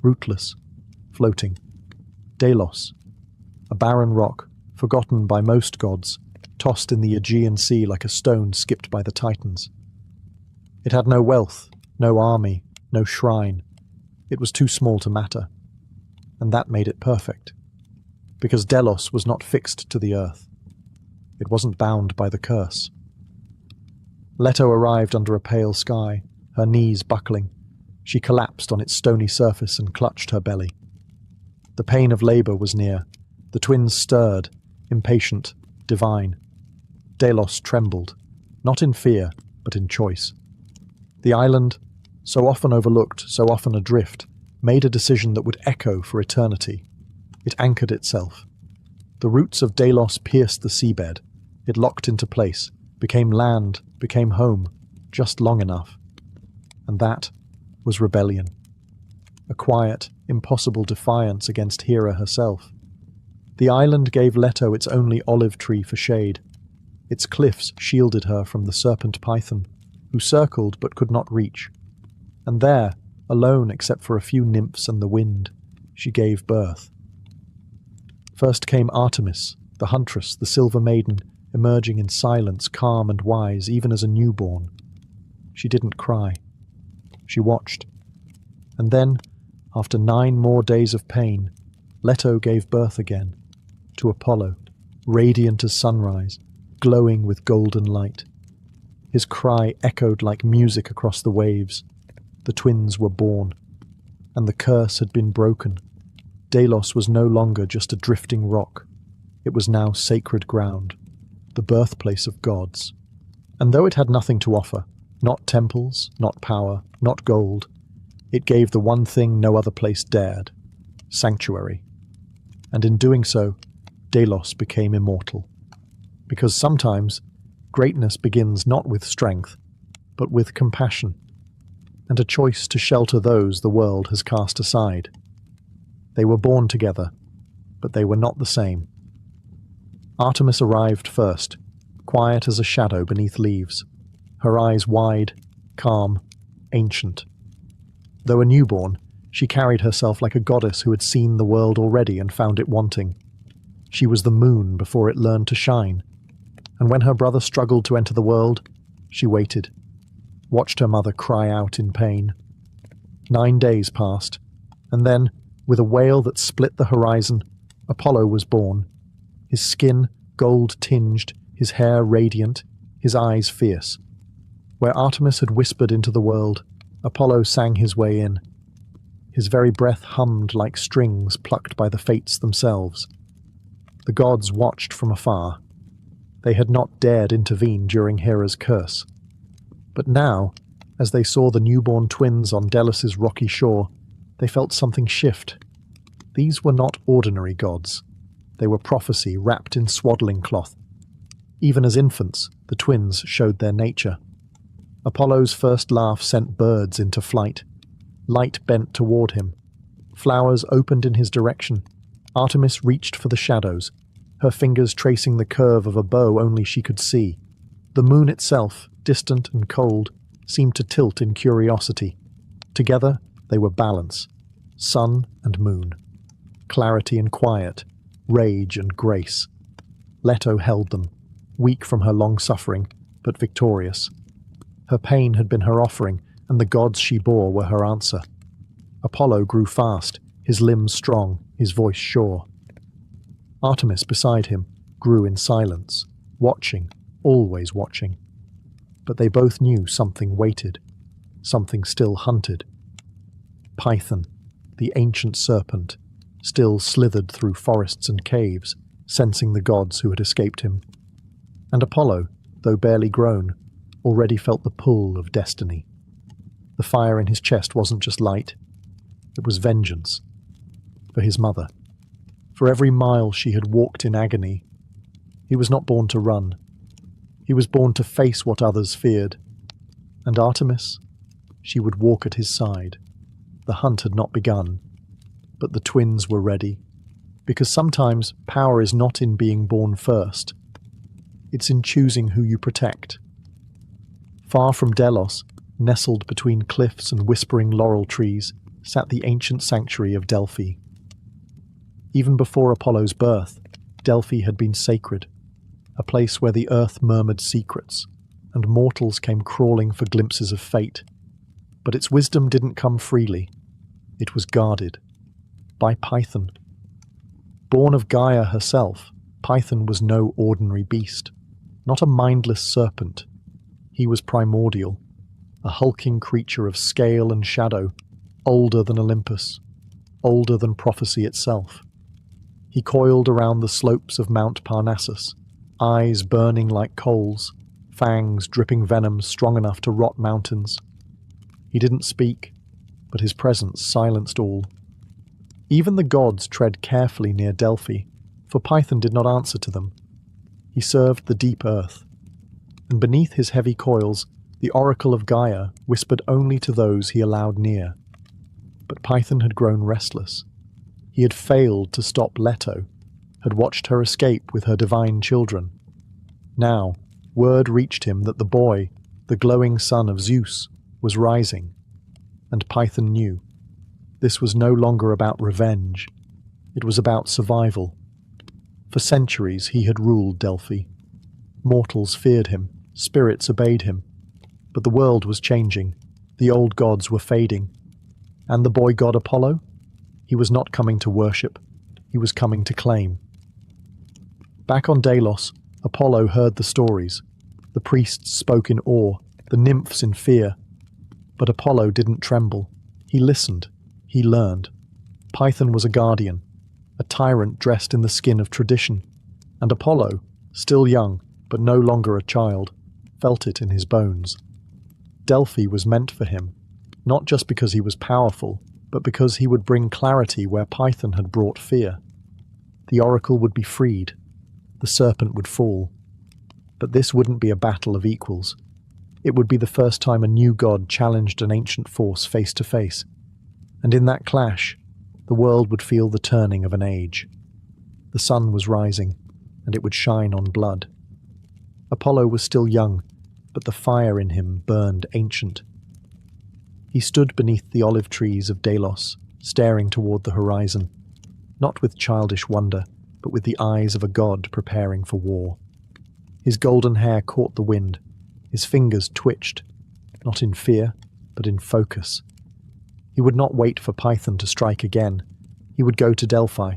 rootless, floating. Delos, a barren rock, forgotten by most gods, tossed in the Aegean Sea like a stone skipped by the Titans. It had no wealth, no army, no shrine. It was too small to matter. And that made it perfect. Because Delos was not fixed to the earth. It wasn't bound by the curse. Leto arrived under a pale sky, her knees buckling. She collapsed on its stony surface and clutched her belly. The pain of labor was near. The twins stirred, impatient, divine. Delos trembled, not in fear, but in choice. The island, so often overlooked, so often adrift, made a decision that would echo for eternity. It anchored itself. The roots of Delos pierced the seabed. It locked into place, became land, became home, just long enough. And that was rebellion. A quiet, impossible defiance against Hera herself. The island gave Leto its only olive tree for shade. Its cliffs shielded her from the serpent Python, who circled but could not reach. And there, alone except for a few nymphs and the wind, she gave birth. First came Artemis, the huntress, the silver maiden, emerging in silence, calm and wise, even as a newborn. She didn't cry. She watched. And then, after 9 more days of pain, Leto gave birth again. to Apollo, radiant as sunrise, glowing with golden light. His cry echoed like music across the waves. The twins were born, and the curse had been broken. Delos was no longer just a drifting rock. It was now sacred ground, the birthplace of gods. And though it had nothing to offer, not temples, not power, not gold, it gave the one thing no other place dared: sanctuary. And in doing so, Delos became immortal. Because sometimes greatness begins not with strength, but with compassion, and a choice to shelter those the world has cast aside. They were born together, but they were not the same. Artemis arrived first, quiet as a shadow beneath leaves, her eyes wide, calm, ancient. Though a newborn, she carried herself like a goddess who had seen the world already and found it wanting. She was the moon before it learned to shine, and when her brother struggled to enter the world, she waited, watched her mother cry out in pain. 9 days passed, and then, with a wail that split the horizon, Apollo was born. His skin gold-tinged, his hair radiant, his eyes fierce. Where Artemis had whispered into the world, Apollo sang his way in. His very breath hummed like strings plucked by the fates themselves. The gods watched from afar. They had not dared intervene during Hera's curse. But now, as they saw the newborn twins on Delos' rocky shore, they felt something shift. These were not ordinary gods. They were prophecy wrapped in swaddling cloth. Even as infants, the twins showed their nature. Apollo's first laugh sent birds into flight. Light bent toward him. Flowers opened in his direction. Artemis reached for the shadows, her fingers tracing the curve of a bow only she could see. The moon itself, distant and cold, seemed to tilt in curiosity. Together, they were balance, sun and moon, clarity and quiet, rage and grace. Leto held them, weak from her long suffering, but victorious. Her pain had been her offering, and the gods she bore were her answer. Apollo grew fast, his limbs strong, his voice sure. Artemis beside him grew in silence, watching, always watching. But they both knew something waited, something still hunted. Python, the ancient serpent, still slithered through forests and caves, sensing the gods who had escaped him. And Apollo, though barely grown, already felt the pull of destiny. The fire in his chest wasn't just light, it was vengeance. For his mother. For every mile she had walked in agony. He was not born to run. He was born to face what others feared. And Artemis? She would walk at his side. The hunt had not begun, but the twins were ready. Because sometimes power is not in being born first. It's in choosing who you protect. Far from Delos, nestled between cliffs and whispering laurel trees, sat the ancient sanctuary of Delphi. Even before Apollo's birth, Delphi had been sacred, a place where the earth murmured secrets, and mortals came crawling for glimpses of fate. But its wisdom didn't come freely. It was guarded. By Python. Born of Gaia herself, Python was no ordinary beast, not a mindless serpent. He was primordial, a hulking creature of scale and shadow, older than Olympus, older than prophecy itself. He coiled around the slopes of Mount Parnassus, eyes burning like coals, fangs dripping venom strong enough to rot mountains. He didn't speak, but his presence silenced all. Even the gods tread carefully near Delphi, for Python did not answer to them. He served the deep earth, and beneath his heavy coils, the oracle of Gaia whispered only to those he allowed near. But Python had grown restless. He had failed to stop Leto, had watched her escape with her divine children. Now, word reached him that the boy, the glowing son of Zeus, was rising, and Python knew. This was no longer about revenge. It was about survival. For centuries he had ruled Delphi. Mortals feared him, spirits obeyed him. But the world was changing. The old gods were fading. And the boy god Apollo? He was not coming to worship. He was coming to claim. Back on Delos, Apollo heard the stories. The priests spoke in awe, the nymphs in fear. But Apollo didn't tremble. He listened. He learned. Python was a guardian, a tyrant dressed in the skin of tradition. And Apollo, still young, but no longer a child, felt it in his bones. Delphi was meant for him, not just because he was powerful, but because he would bring clarity where Python had brought fear. The oracle would be freed. The serpent would fall. But this wouldn't be a battle of equals. It would be the first time a new god challenged an ancient force face to face. And in that clash, the world would feel the turning of an age. The sun was rising, and it would shine on blood. Apollo was still young, but the fire in him burned ancient. He stood beneath the olive trees of Delos, staring toward the horizon, not with childish wonder, but with the eyes of a god preparing for war. His golden hair caught the wind. His fingers twitched, not in fear, but in focus. He would not wait for Python to strike again. He would go to Delphi,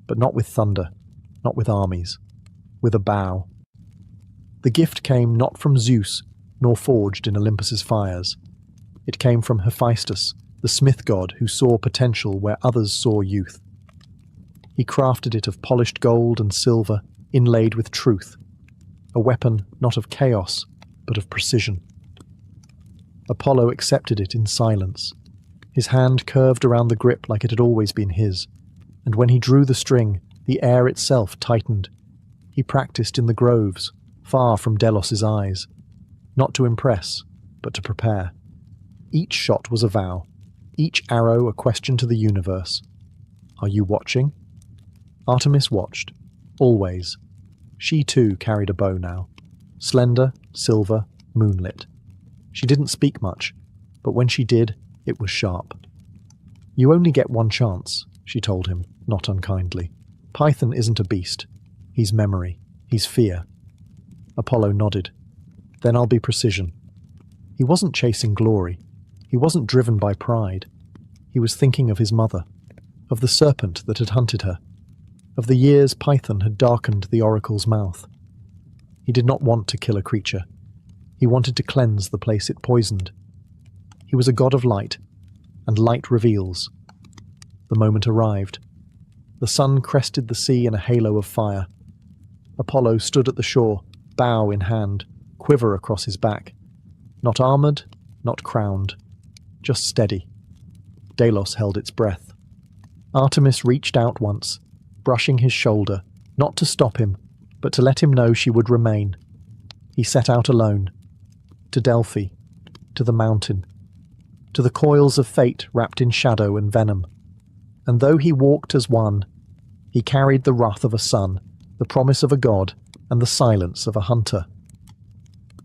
but not with thunder, not with armies, with a bow. The gift came not from Zeus, nor forged in Olympus's fires. It came from Hephaestus, the smith god who saw potential where others saw youth. He crafted it of polished gold and silver, inlaid with truth, a weapon not of chaos, but of precision. Apollo accepted it in silence. His hand curved around the grip like it had always been his, and when he drew the string, the air itself tightened. He practiced in the groves, far from Delos's eyes, not to impress, but to prepare. Each shot was a vow, each arrow a question to the universe. Are you watching? Artemis watched, always. She too carried a bow now, slender, silver, moonlit. She didn't speak much, but when she did, it was sharp. You only get one chance, she told him, not unkindly. Python isn't a beast. He's memory. He's fear. Apollo nodded. Then I'll be precision. He wasn't chasing glory. He wasn't driven by pride. He was thinking of his mother, of the serpent that had hunted her, of the years Python had darkened the oracle's mouth. He did not want to kill a creature. He wanted to cleanse the place it poisoned. He was a god of light, and light reveals. The moment arrived. The sun crested the sea in a halo of fire. Apollo stood at the shore, bow in hand, quiver across his back. Not armoured, not crowned, just steady. Delos held its breath. Artemis reached out once, brushing his shoulder, not to stop him, but to let him know she would remain. He set out alone, to Delphi, to the mountain, to the coils of fate wrapped in shadow and venom. And though he walked as one, he carried the wrath of a son, the promise of a god, and the silence of a hunter.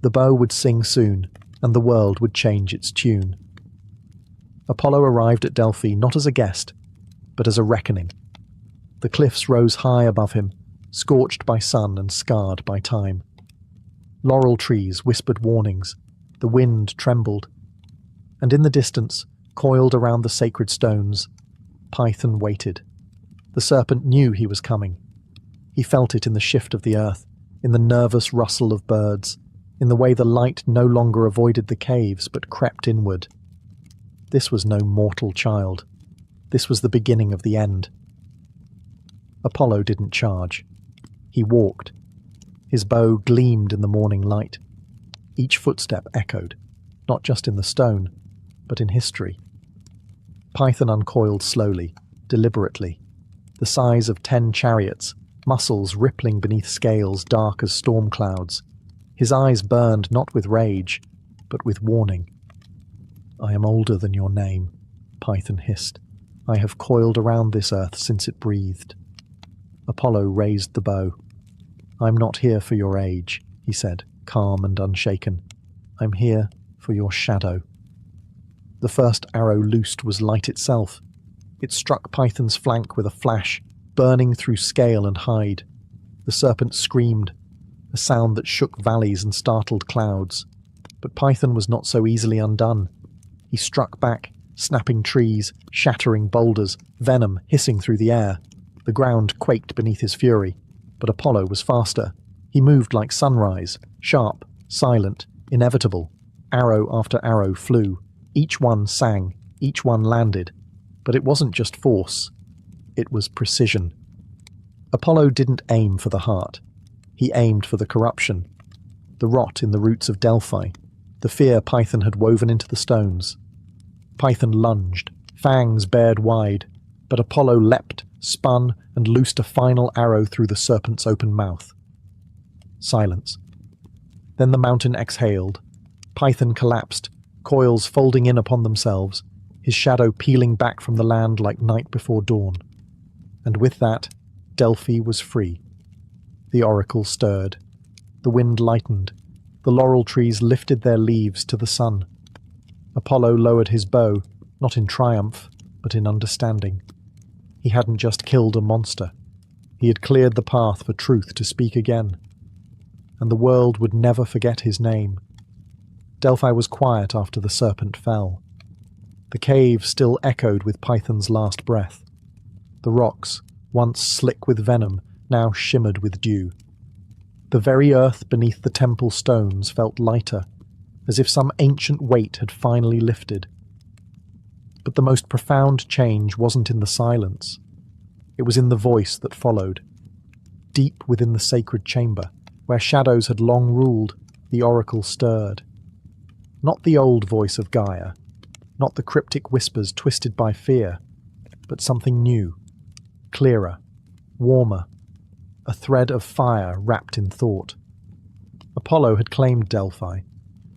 The bow would sing soon, and the world would change its tune. Apollo arrived at Delphi not as a guest, but as a reckoning. The cliffs rose high above him, scorched by sun and scarred by time. Laurel trees whispered warnings, the wind trembled, and in the distance, coiled around the sacred stones, Python waited. The serpent knew he was coming. He felt it in the shift of the earth, in the nervous rustle of birds, in the way the light no longer avoided the caves but crept inward. This was no mortal child. This was the beginning of the end. Apollo didn't charge. He walked. His bow gleamed in the morning light. Each footstep echoed, not just in the stone, but in history. Python uncoiled slowly, deliberately, the size of 10 chariots, muscles rippling beneath scales dark as storm clouds. His eyes burned not with rage, but with warning. "I am older than your name," Python hissed. "I have coiled around this earth since it breathed." Apollo raised the bow. "I'm not here for your age," he said, calm and unshaken. "I'm here for your shadow." The first arrow loosed was light itself. It struck Python's flank with a flash, burning through scale and hide. The serpent screamed, a sound that shook valleys and startled clouds. But Python was not so easily undone. He struck back, snapping trees, shattering boulders, venom hissing through the air. The ground quaked beneath his fury, But Apollo was faster. He moved like sunrise, sharp, silent, inevitable. Arrow after arrow flew. Each one sang, each one landed. But it wasn't just force. It was precision. Apollo didn't aim for the heart. He aimed for the corruption. The rot in the roots of Delphi. The fear Python had woven into the stones. Python lunged, fangs bared wide, but Apollo leapt, spun, and loosed a final arrow through the serpent's open mouth. Silence. Then the mountain exhaled. Python collapsed, coils folding in upon themselves, his shadow peeling back from the land like night before dawn. And with that, Delphi was free. The oracle stirred. The wind lightened. The laurel trees lifted their leaves to the sun. Apollo lowered his bow, not in triumph, but in understanding. He hadn't just killed a monster. He had cleared the path for truth to speak again. And the world would never forget his name. Delphi was quiet after the serpent fell. The cave still echoed with Python's last breath. The rocks, once slick with venom, now shimmered with dew. The very earth beneath the temple stones felt lighter, as if some ancient weight had finally lifted. But the most profound change wasn't in the silence. It was in the voice that followed. Deep within the sacred chamber, where shadows had long ruled, the oracle stirred. Not the old voice of Gaia, not the cryptic whispers twisted by fear, but something new, clearer, warmer, a thread of fire wrapped in thought. Apollo had claimed Delphi,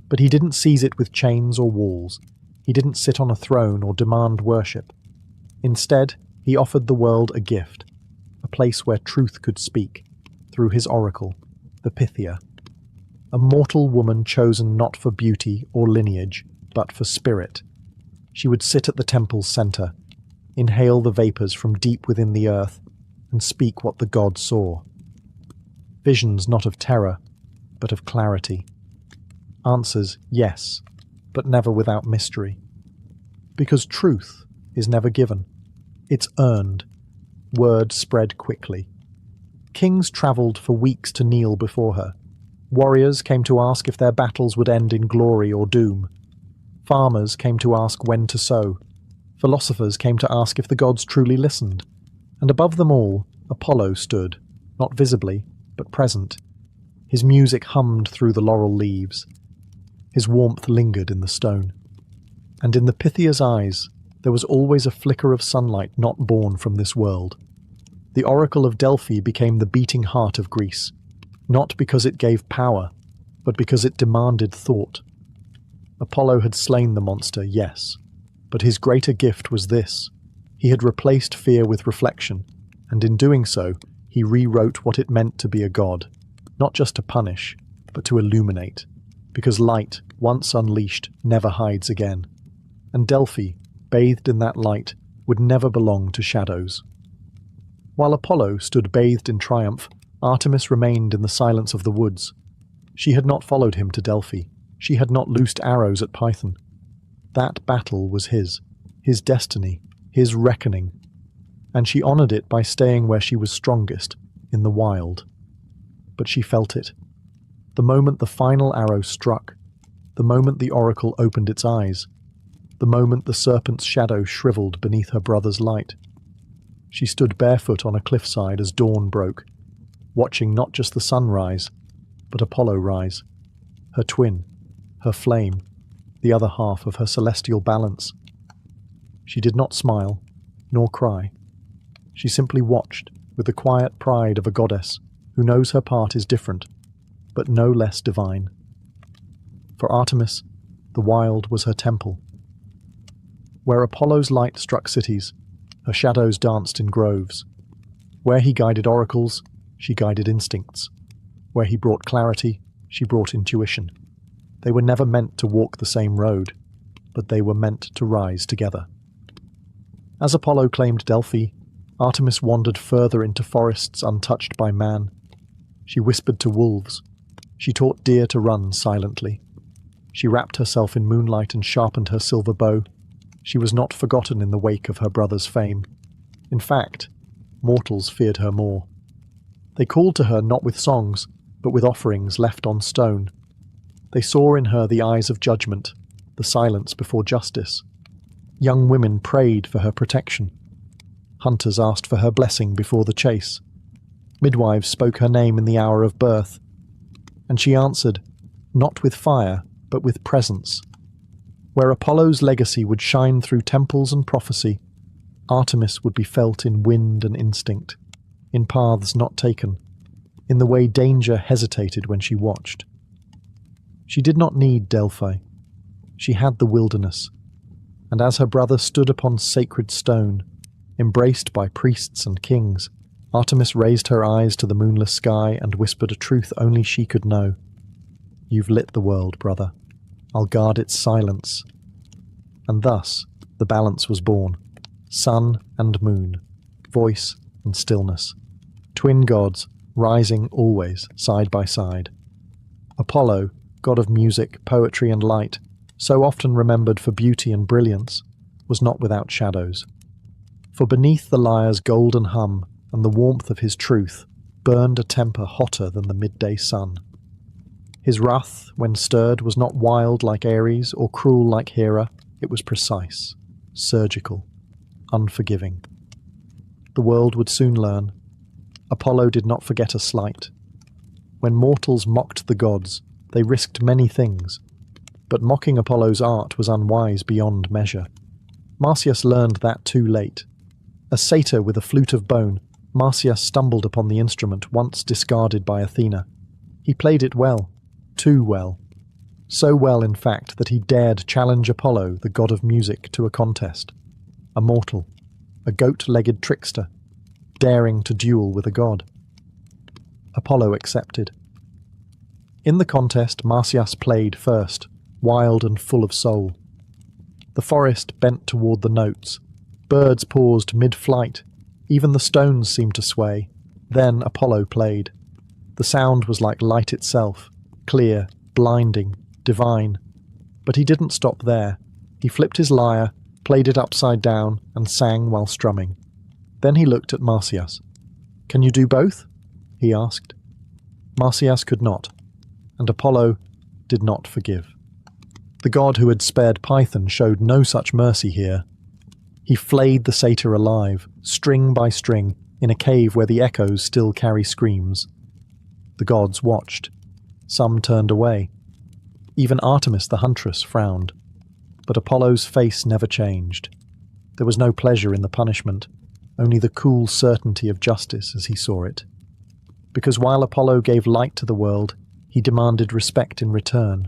but he didn't seize it with chains or walls. He didn't sit on a throne or demand worship. Instead, he offered the world a gift, a place where truth could speak, through his oracle, the Pythia. A mortal woman chosen not for beauty or lineage, but for spirit. She would sit at the temple's center, inhale the vapors from deep within the earth, and speak what the god saw. Visions not of terror, but of clarity. Answers, yes, but never without mystery. Because truth is never given. It's earned. Word spread quickly. Kings travelled for weeks to kneel before her. Warriors came to ask if their battles would end in glory or doom. Farmers came to ask when to sow. Philosophers came to ask if the gods truly listened. And above them all, Apollo stood, not visibly, but present. His music hummed through the laurel leaves. His warmth lingered in the stone. And in the Pythia's eyes, there was always a flicker of sunlight not born from this world. The oracle of Delphi became the beating heart of Greece, not because it gave power, but because it demanded thought. Apollo had slain the monster, yes, but his greater gift was this. He had replaced fear with reflection, and in doing so, he rewrote what it meant to be a god, not just to punish, but to illuminate, because light, once unleashed, never hides again. And Delphi, bathed in that light, would never belong to shadows. While Apollo stood bathed in triumph, Artemis remained in the silence of the woods. She had not followed him to Delphi. She had not loosed arrows at Python. That battle was his destiny, his reckoning, and she honoured it by staying where she was strongest, in the wild. But she felt it. The moment the final arrow struck, the moment the oracle opened its eyes, the moment the serpent's shadow shriveled beneath her brother's light. She stood barefoot on a cliffside as dawn broke, watching not just the sun rise, but Apollo rise, her twin, her flame, the other half of her celestial balance. She did not smile, nor cry. She simply watched, with the quiet pride of a goddess who knows her part is different, but no less divine. For Artemis, the wild was her temple. Where Apollo's light struck cities, her shadows danced in groves. Where he guided oracles, she guided instincts. Where he brought clarity, she brought intuition. They were never meant to walk the same road, but they were meant to rise together. As Apollo claimed Delphi, Artemis wandered further into forests untouched by man. She whispered to wolves. She taught deer to run silently. She wrapped herself in moonlight and sharpened her silver bow. She was not forgotten in the wake of her brother's fame. In fact, mortals feared her more. They called to her not with songs, but with offerings left on stone. They saw in her the eyes of judgment, the silence before justice. Young women prayed for her protection. Hunters asked for her blessing before the chase. Midwives spoke her name in the hour of birth. And she answered, not with fire, but with presence. Where Apollo's legacy would shine through temples and prophecy, Artemis would be felt in wind and instinct, in paths not taken, in the way danger hesitated when she watched. She did not need Delphi. She had the wilderness, and as her brother stood upon sacred stone, embraced by priests and kings, Artemis raised her eyes to the moonless sky and whispered a truth only she could know. You've lit the world, brother. I'll guard its silence. And thus the balance was born. Sun and moon, voice and stillness. Twin gods, rising always side by side. Apollo, god of music, poetry and light, so often remembered for beauty and brilliance, was not without shadows. For beneath the lyre's golden hum and the warmth of his truth burned a temper hotter than the midday sun. His wrath, when stirred, was not wild like Ares or cruel like Hera. It was precise, surgical, unforgiving. The world would soon learn. Apollo did not forget a slight. When mortals mocked the gods, they risked many things, but mocking Apollo's art was unwise beyond measure. Marsyas learned that too late. A satyr with a flute of bone, Marsyas stumbled upon the instrument once discarded by Athena. He played it well, too well. So well, in fact, that he dared challenge Apollo, the god of music, to a contest. A mortal, a goat-legged trickster, daring to duel with a god. Apollo accepted. In the contest, Marsyas played first, wild and full of soul. The forest bent toward the notes. Birds paused mid-flight. Even the stones seemed to sway. Then Apollo played. The sound was like light itself, clear, blinding, divine. But he didn't stop there. He flipped his lyre, played it upside down, and sang while strumming. Then he looked at Marsyas. "Can you do both?" he asked. Marsyas could not, and Apollo did not forgive. The god who had spared Python showed no such mercy here. He flayed the satyr alive, string by string, in a cave where the echoes still carry screams. The gods watched. Some turned away. Even Artemis the huntress frowned. But Apollo's face never changed. There was no pleasure in the punishment, only the cool certainty of justice as he saw it. Because while Apollo gave light to the world, he demanded respect in return.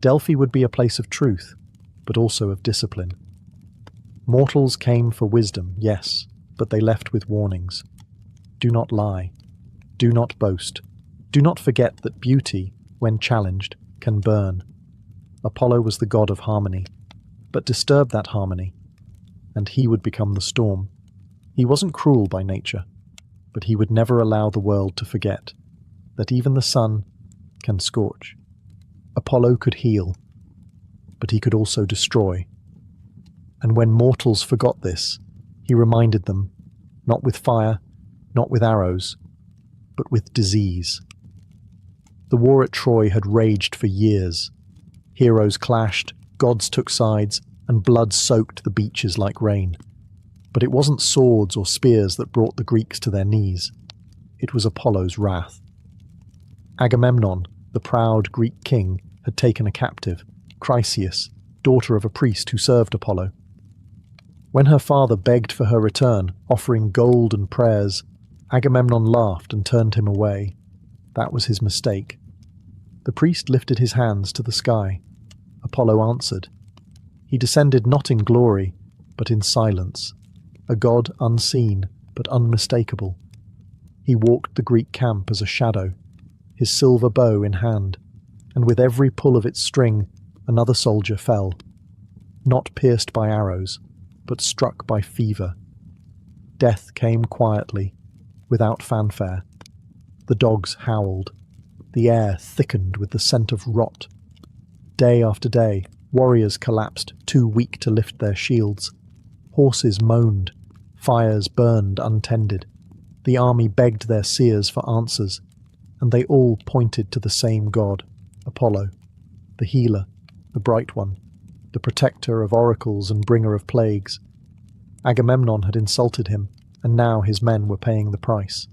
Delphi would be a place of truth, but also of discipline. Mortals came for wisdom, yes, but they left with warnings. Do not lie. Do not boast. Do not forget that beauty, when challenged, can burn. Apollo was the god of harmony, but disturbed that harmony, and he would become the storm. He wasn't cruel by nature, but he would never allow the world to forget that even the sun can scorch. Apollo could heal, but he could also destroy. And when mortals forgot this, he reminded them, not with fire, not with arrows, but with disease. The war at Troy had raged for years. Heroes clashed, gods took sides, and blood soaked the beaches like rain. But it wasn't swords or spears that brought the Greeks to their knees. It was Apollo's wrath. Agamemnon, the proud Greek king, had taken a captive, Chryseis, daughter of a priest who served Apollo. When her father begged for her return, offering gold and prayers, Agamemnon laughed and turned him away. That was his mistake. The priest lifted his hands to the sky. Apollo answered. He descended not in glory, but in silence, a god unseen but unmistakable. He walked the Greek camp as a shadow, his silver bow in hand, and with every pull of its string, another soldier fell, not pierced by arrows, but struck by fever. Death came quietly, without fanfare. The dogs howled. The air thickened with the scent of rot. Day after day, warriors collapsed, too weak to lift their shields. Horses moaned. Fires burned untended. The army begged their seers for answers, and they all pointed to the same god, Apollo, the healer, the bright one, the protector of oracles and bringer of plagues. Agamemnon had insulted him, and now his men were paying the price.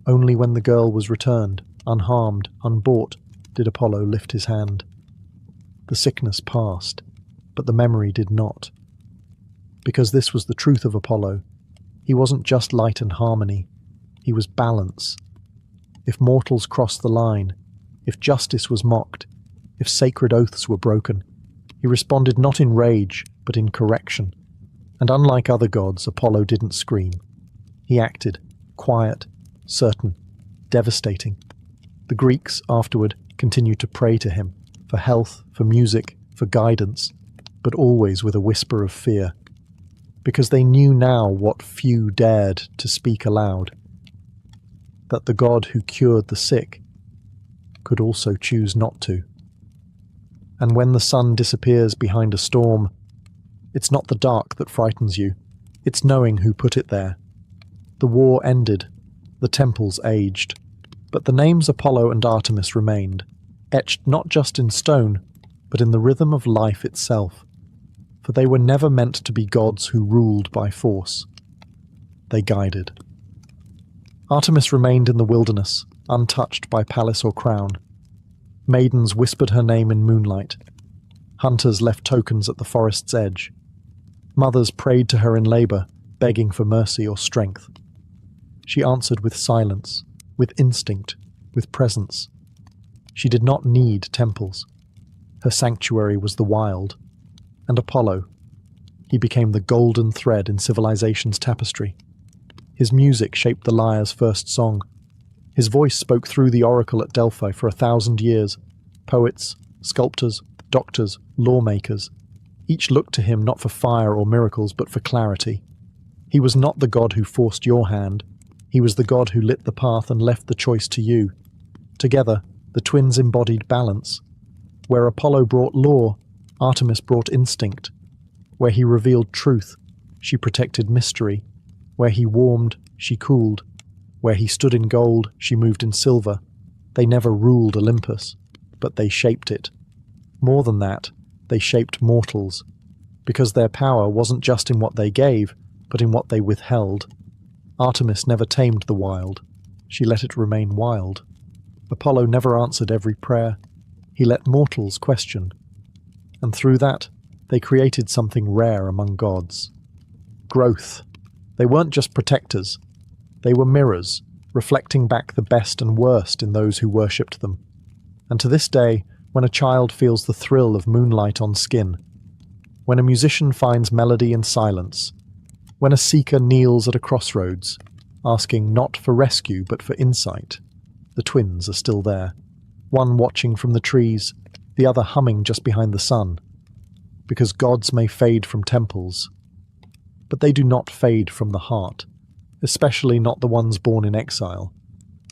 Only when the girl was returned, unharmed, unbought, did Apollo lift his hand. The sickness passed, but the memory did not. Because this was the truth of Apollo. He wasn't just light and harmony, he was balance. If mortals crossed the line, if justice was mocked, if sacred oaths were broken, he responded not in rage, but in correction. And unlike other gods, Apollo didn't scream. He acted, quiet, certain, devastating. The Greeks, afterward, continued to pray to him, for health, for music, for guidance, but always with a whisper of fear. Because they knew now what few dared to speak aloud, that the God who cured the sick could also choose not to. And when the sun disappears behind a storm, it's not the dark that frightens you, it's knowing who put it there. The war ended, the temples aged, but the names Apollo and Artemis remained, etched not just in stone, but in the rhythm of life itself. For they were never meant to be gods who ruled by force. They guided. Artemis remained in the wilderness, untouched by palace or crown. Maidens whispered her name in moonlight. Hunters left tokens at the forest's edge. Mothers prayed to her in labor, begging for mercy or strength. She answered with silence, with instinct, with presence. She did not need temples. Her sanctuary was the wild. And Apollo, he became the golden thread in civilization's tapestry. His music shaped the lyre's first song. His voice spoke through the oracle at Delphi for 1,000 years. Poets, sculptors, doctors, lawmakers, each looked to him not for fire or miracles, but for clarity. He was not the god who forced your hand. He was the god who lit the path and left the choice to you. Together, the twins embodied balance. Where Apollo brought law, Artemis brought instinct. Where he revealed truth, she protected mystery. Where he warmed, she cooled. Where he stood in gold, she moved in silver. They never ruled Olympus, but they shaped it. More than that, they shaped mortals, because their power wasn't just in what they gave, but in what they withheld. Artemis never tamed the wild. She let it remain wild. Apollo never answered every prayer. He let mortals question. And through that, they created something rare among gods. Growth. They weren't just protectors. They were mirrors, reflecting back the best and worst in those who worshipped them. And to this day, when a child feels the thrill of moonlight on skin, when a musician finds melody in silence, when a seeker kneels at a crossroads, asking not for rescue but for insight, the twins are still there, one watching from the trees, the other humming just behind the sun. Because gods may fade from temples, but they do not fade from the heart, especially not the ones born in exile,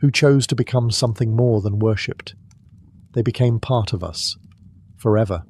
who chose to become something more than worshipped. They became part of us, forever.